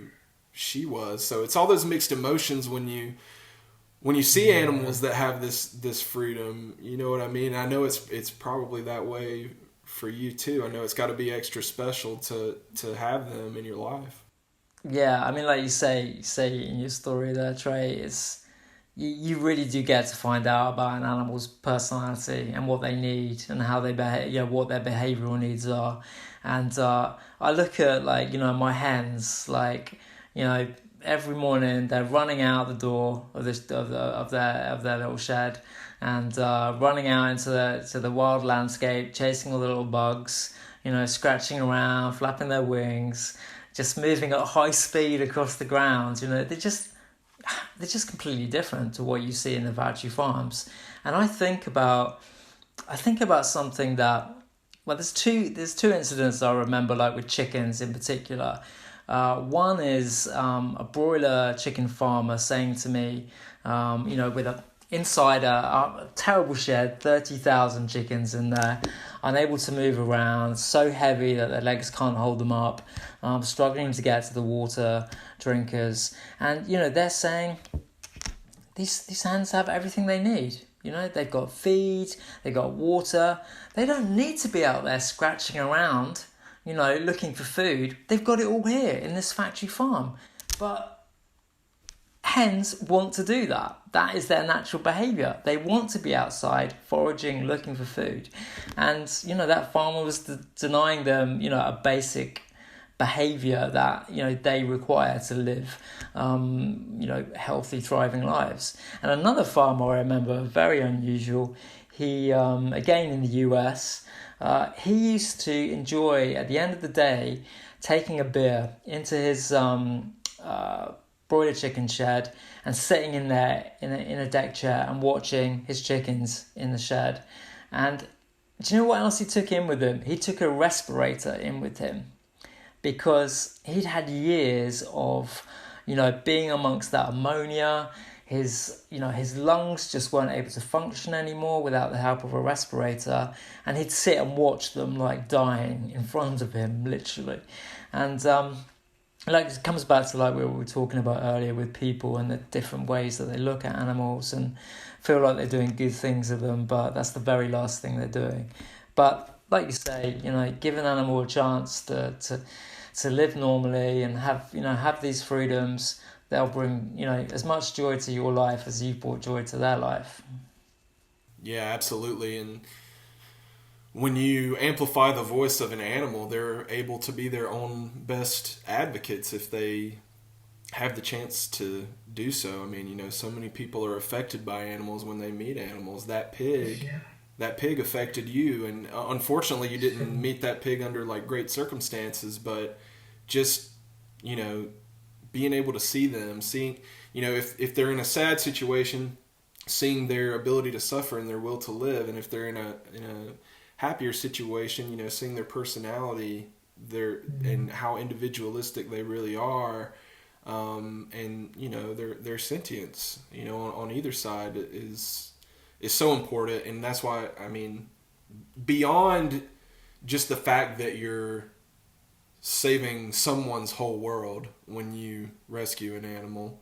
she was. So it's all those mixed emotions when you see animals that have this freedom. You know what I mean? I know it's probably that way for you too. I know it's got to be extra special to have them in your life. Yeah, I mean, like you say in your story there, Trey, it's you really do get to find out about an animal's personality and what they need and how they behave, what their behavioural needs are. And I look at, like, my hens, like, every morning they're running out the door of their little shed, and running out into the wild landscape, chasing all the little bugs, scratching around, flapping their wings, just moving at high speed across the ground. They're just completely different to what you see in the factory farms. And I think about something that, well, there's two incidents I remember, like with chickens in particular. One is a broiler chicken farmer saying to me, with inside a terrible shed, 30,000 chickens in there, unable to move around, so heavy that their legs can't hold them up, struggling to get to the water drinkers. And, they're saying these hens have everything they need. They've got feed, they've got water. They don't need to be out there scratching around, looking for food. They've got it all here in this factory farm. But hens want to do that. That is their natural behaviour. They want to be outside foraging, looking for food. And, that farmer was denying them, a basic behaviour that, they require to live, healthy, thriving lives. And another farmer I remember, very unusual, he, again in the US, he used to enjoy, at the end of the day, taking a beer into his broiler chicken shed and sitting in there in a deck chair and watching his chickens in the shed. And do you know what else he took in with him? He took a respirator in with him, because he'd had years of, being amongst that ammonia. His lungs just weren't able to function anymore without the help of a respirator, and he'd sit and watch them like dying in front of him, literally. And it comes back to like what we were talking about earlier with people and the different ways that they look at animals and feel like they're doing good things with them, but that's the very last thing they're doing. But like you say, give an animal a chance to live normally and have these freedoms. They'll bring, as much joy to your life as you've brought joy to their life. Yeah, absolutely. And when you amplify the voice of an animal, they're able to be their own best advocates if they have the chance to do so. I mean, so many people are affected by animals when they meet animals. That pig affected you, and unfortunately you didn't meet that pig under like great circumstances, but just, being able to see them, seeing, if they're in a sad situation, seeing their ability to suffer and their will to live, and if they're in a happier situation, seeing their personality, and how individualistic they really are, and their sentience, on either side is so important. And that's why, beyond just the fact that you're saving someone's whole world when you rescue an animal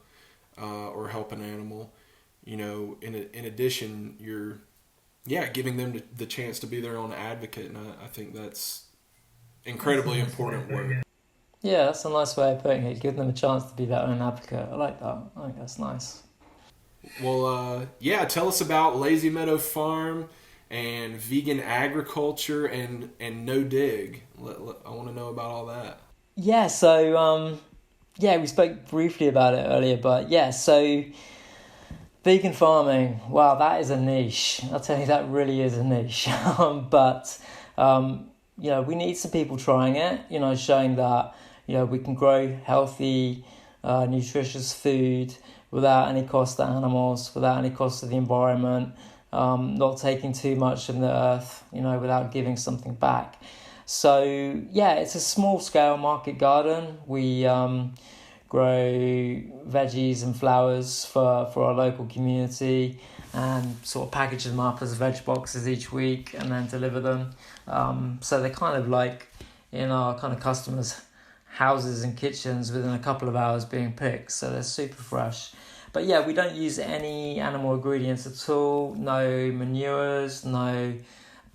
or help an animal, in addition, you're giving them the chance to be their own advocate. And I think that's incredibly important work. Yeah, that's a nice way of putting it. Give them a chance to be their own advocate. I like that. I think that's nice. Well, yeah, tell us about Lazy Meadow Farm and vegan agriculture and no dig. I want to know about all that. Yeah, so yeah, we spoke briefly about it earlier, but yeah, so vegan farming, wow, that is a niche. I'll tell you, that really is a niche. But we need some people trying it. Showing that we can grow healthy, nutritious food without any cost to animals, without any cost to the environment, not taking too much from the earth, without giving something back. So yeah, it's a small scale market garden. We grow veggies and flowers for our local community and sort of package them up as veg boxes each week and then deliver them. So they're kind of like in our kind of customers' houses and kitchens within a couple of hours being picked. So they're super fresh. But yeah, we don't use any animal ingredients at all. No manures, no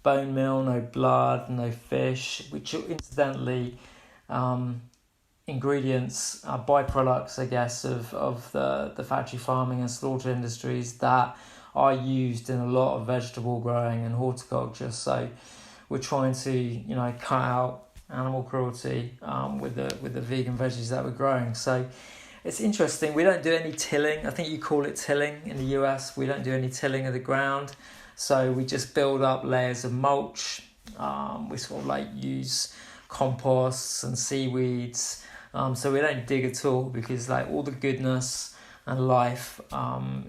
bone meal, no blood, no fish, which incidentally ingredients are byproducts, I guess, of the factory farming and slaughter industries that are used in a lot of vegetable growing and horticulture. So we're trying to cut out animal cruelty with the vegan veggies that we're growing. So it's interesting. We don't do any tilling. I think you call it tilling in the US. We don't do any tilling of the ground. So we just build up layers of mulch. We sort of like use composts and seaweeds. So we don't dig at all because like all the goodness and life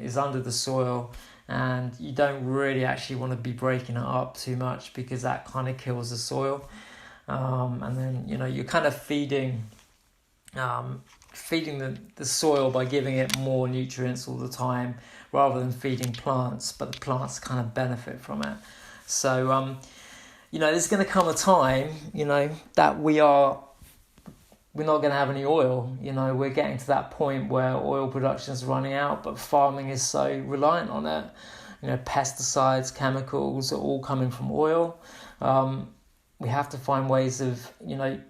is under the soil, and you don't really actually want to be breaking it up too much because that kind of kills the soil. And then you're kind of feeding the soil by giving it more nutrients all the time rather than feeding plants, but the plants kind of benefit from it. So there's going to come a time that we're not going to have any oil. We're getting to that point where oil production is running out, but farming is so reliant on it. Pesticides, chemicals are all coming from oil. We have to find ways of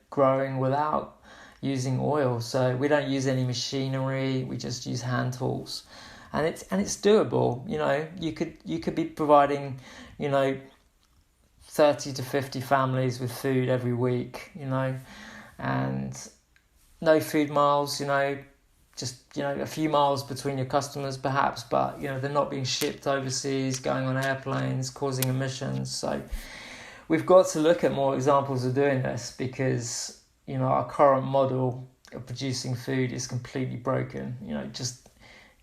growing without using oil. So we don't use any machinery. We just use hand tools, and it's doable. You could be providing 30 to 50 families with food every week. And no food miles. Just a few miles between your customers perhaps, but they're not being shipped overseas, going on airplanes, causing emissions. So we've got to look at more examples of doing this because our current model of producing food is completely broken.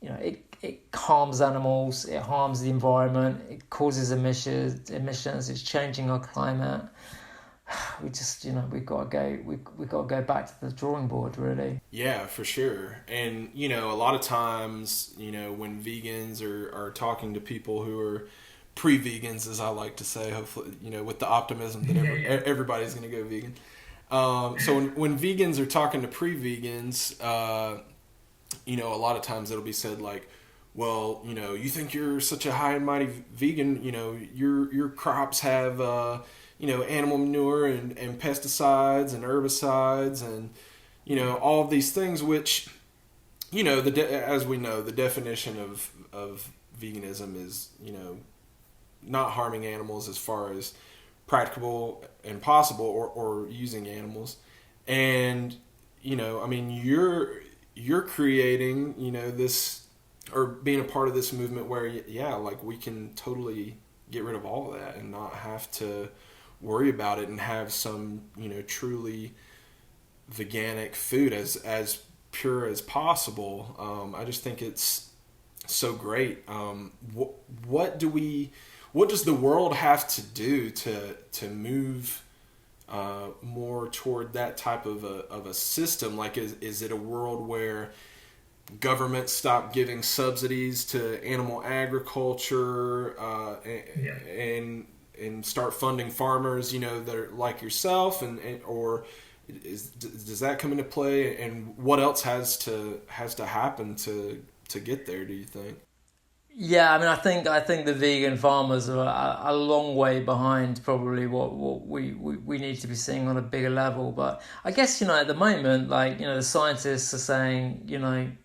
It harms animals, it harms the environment, it causes emissions, it's changing our climate. We just we've got to go back to the drawing board, really. Yeah, for sure. And a lot of times when vegans are talking to people who are pre-vegans, as I like to say, hopefully with the optimism that everybody's going to go vegan. So when vegans are talking to pre-vegans, a lot of times it'll be said like, well, you think you're such a high and mighty vegan, your crops have animal manure and pesticides and herbicides and all of these things, which as we know, the definition of veganism is not harming animals as far as practicable and possible, or using animals. And you're creating this, or being a part of this movement where like we can totally get rid of all of that and not have to worry about it and have some truly veganic food as pure as possible. I just think it's so great. What does the world have to do to move more toward that type of a system? Like, is it a world where governments stop giving subsidies to animal agriculture and start funding farmers that are like yourself, or does that come into play? And what else has to happen to get there, do you think? Yeah, I mean, I think the vegan farmers are a long way behind probably what we need to be seeing on a bigger level. But I guess, at the moment, like, the scientists are saying,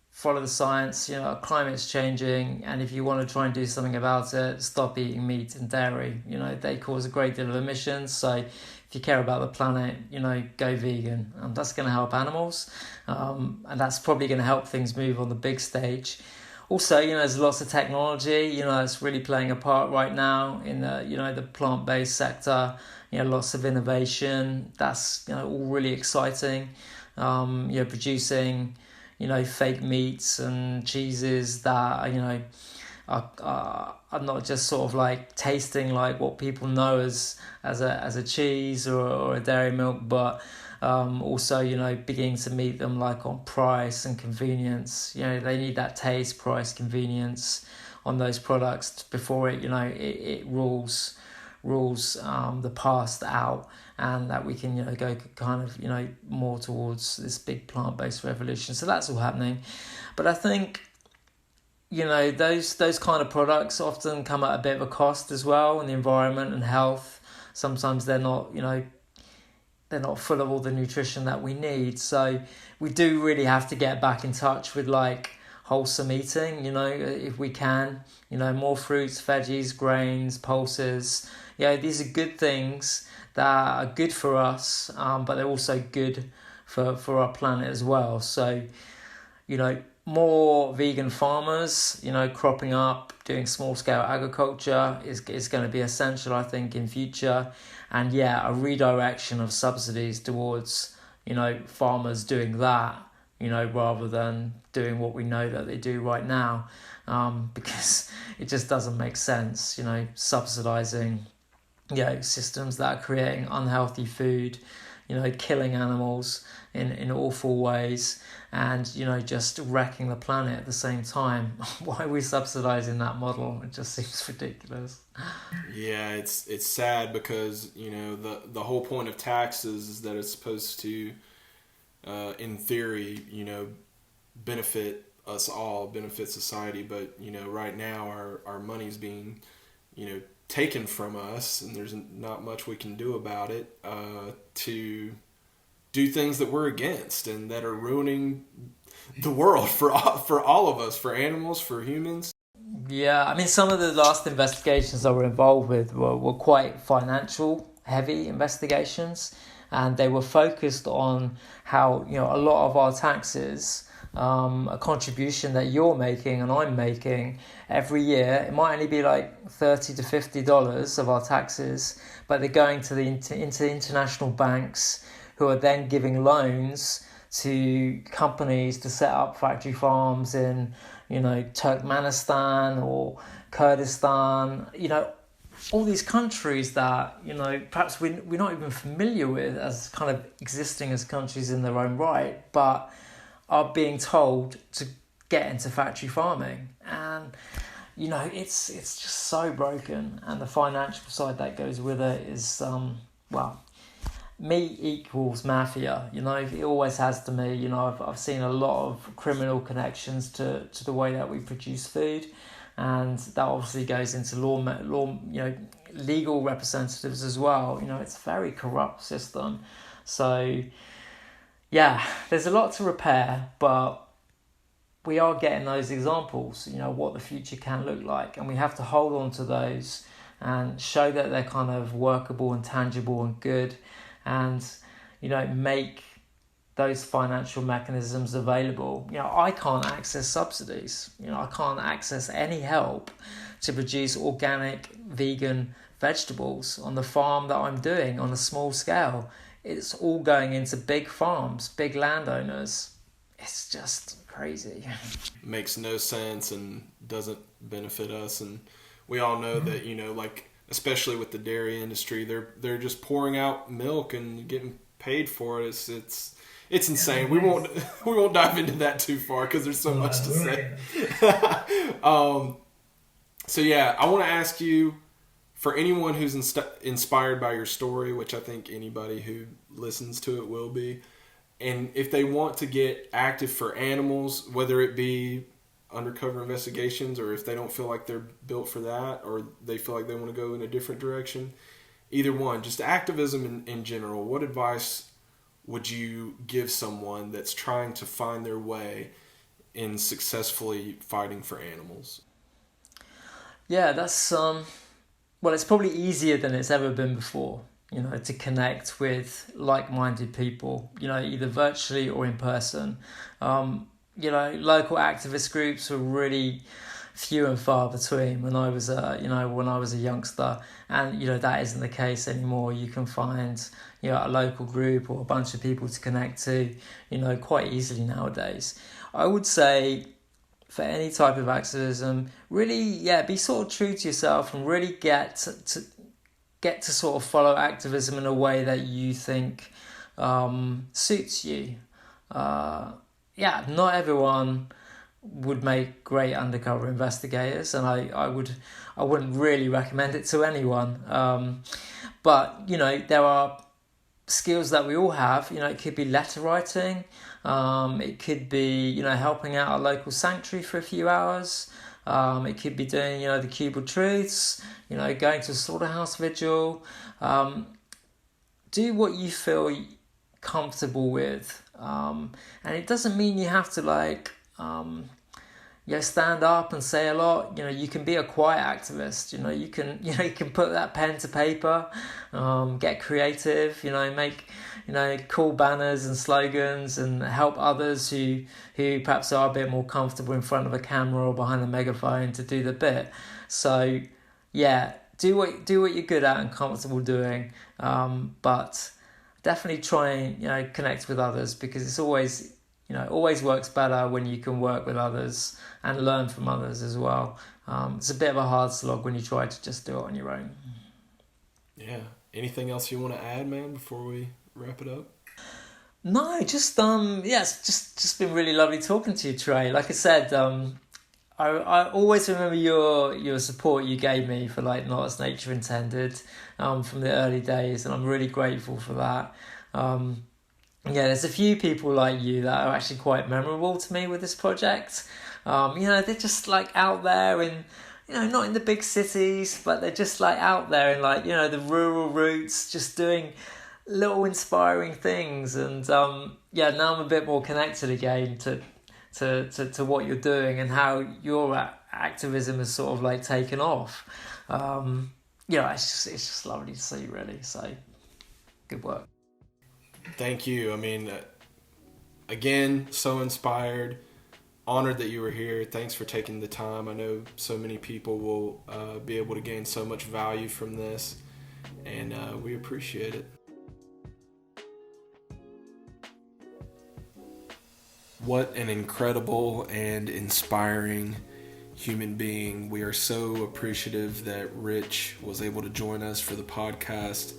follow the science, climate's changing, and if you want to try and do something about it, stop eating meat and dairy. They cause a great deal of emissions. So if you care about the planet, go vegan. And that's going to help animals. And that's probably going to help things move on the big stage. Also, there's lots of technology, it's really playing a part right now in the plant-based sector. Lots of innovation. That's, all really exciting. Producing, fake meats and cheeses that, are not just sort of like tasting like what people know as a cheese or a dairy milk, but also, beginning to meet them like on price and convenience. They need that taste, price, convenience on those products before it rules the past out, and that we can go kind of more towards this big plant-based revolution. So that's all happening, but I think those kind of products often come at a bit of a cost as well, in the environment and health. Sometimes they're not full of all the nutrition that we need. So we do really have to get back in touch with like wholesome eating, if we can, more fruits, veggies, grains, pulses. These are good things that are good for us, but they're also good for our planet as well. So, more vegan farmers, cropping up, doing small scale agriculture is going to be essential, I think, in future. And a redirection of subsidies towards, farmers doing that, rather than doing what we know that they do right now, because it just doesn't make sense, subsidizing, systems that are creating unhealthy food, killing animals in awful ways, and just wrecking the planet at the same time. Why are we subsidizing that model? It just seems ridiculous. Yeah, it's sad because the whole point of taxes is that it's supposed to, in theory, benefit us all, benefit society. But right now our money's being taken from us, and there's not much we can do about it to do things that we're against and that are ruining the world for all of us, for animals, for humans. Yeah, I mean, some of the last investigations I were involved with were quite financial heavy investigations, and they were focused on how a lot of our taxes, a contribution that you're making and I'm making every year, it might only be like $30 to $50 of our taxes, but they're going to into international banks, who are then giving loans to companies to set up factory farms in Turkmenistan or Kurdistan, all these countries that perhaps we're not even familiar with as kind of existing as countries in their own right, but are being told to get into factory farming. And it's just so broken, and the financial side that goes with it is meat equals mafia. It always has to me. I've seen a lot of criminal connections to the way that we produce food, and that obviously goes into legal representatives as well. It's a very corrupt system. So there's a lot to repair, but we are getting those examples, what the future can look like, and we have to hold on to those and show that they're kind of workable and tangible and good, and make those financial mechanisms available. I can't access subsidies. I can't access any help to produce organic vegan vegetables on the farm that I'm doing on a small scale. It's all going into big farms, big landowners. It's just crazy. Makes no sense and doesn't benefit us. And we all know that, like, especially with the dairy industry, they're just pouring out milk and getting paid for it. It's insane. We won't dive into that too far because there's so much to say. So I want to ask you, for anyone who's inspired by your story, which I think anybody who listens to it will be, and if they want to get active for animals, whether it be undercover investigations, or if they don't feel like they're built for that, or they feel like they want to go in a different direction. Either one, just activism in general. What advice would you give someone that's trying to find their way in successfully fighting for animals? Yeah, that's well, it's probably easier than it's ever been before, to connect with like-minded people, either virtually or in person. Local activist groups were really few and far between when I was a youngster, and that isn't the case anymore. You can find a local group or a bunch of people to connect to quite easily nowadays. I would say for any type of activism, really be sort of true to yourself and really get to sort of follow activism in a way that you think suits you. Not everyone would make great undercover investigators, and I wouldn't really recommend it to anyone. But there are skills that we all have. It could be letter writing. It could be helping out a local sanctuary for a few hours. It could be doing the Cubal Truths. Going to a slaughterhouse vigil. Do what you feel comfortable with, and it doesn't mean you have to stand up and say a lot. You can be a quiet activist. You can put that pen to paper, get creative. Make cool banners and slogans, and help others who perhaps are a bit more comfortable in front of a camera or behind a megaphone to do the bit. So do what you're good at and comfortable doing, but definitely try and connect with others, because it's always works better when you can work with others and learn from others as well. It's a bit of a hard slog when you try to just do it on your own. Yeah. Anything else you want to add, man, before we wrap it up? No, just it's just been really lovely talking to you, Trey. Like I said, I always remember your support you gave me for Not As Nature Intended from the early days, and I'm really grateful for that. There's a few people like you that are actually quite memorable to me with this project. They're just out there in, not in the big cities, but they're just out there in the rural roots, just doing little inspiring things. And now I'm a bit more connected again to what you're doing and how your activism has sort of taken off. It's just lovely to see, really. So good work. Thank you. I mean, again, so inspired, honored that you were here. Thanks for taking the time. I know so many people will be able to gain so much value from this, and we appreciate it. What an incredible and inspiring human being. We are so appreciative that Rich was able to join us for the podcast.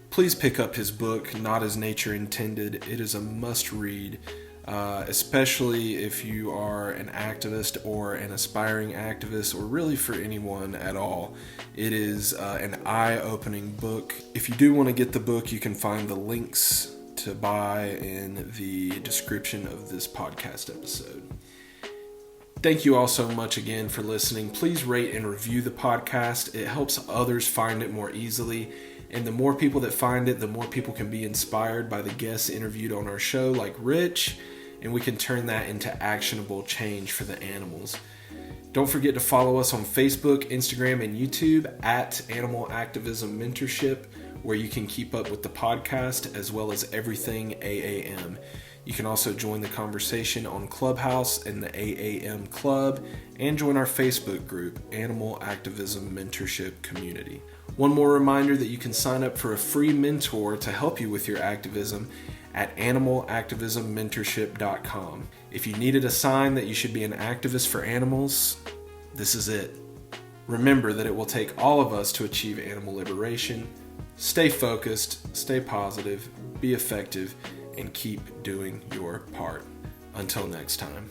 Please pick up his book, Not As Nature Intended. It is a must-read, especially if you are an activist or an aspiring activist, or really for anyone at all. It is an eye-opening book. If you do want to get the book, you can find the links to buy in the description of this podcast episode. Thank you all so much again for listening. Please rate and review the podcast. It helps others find it more easily. And the more people that find it, the more people can be inspired by the guests interviewed on our show, like Rich, and we can turn that into actionable change for the animals. Don't forget to follow us on Facebook, Instagram, and YouTube at Animal Activism Mentorship, where you can keep up with the podcast as well as everything AAM. You can also join the conversation on Clubhouse and the AAM Club, and join our Facebook group, Animal Activism Mentorship Community. One more reminder that you can sign up for a free mentor to help you with your activism at animalactivismmentorship.com. If you needed a sign that you should be an activist for animals, this is it. Remember that it will take all of us to achieve animal liberation. Stay focused, stay positive, be effective, and keep doing your part. Until next time.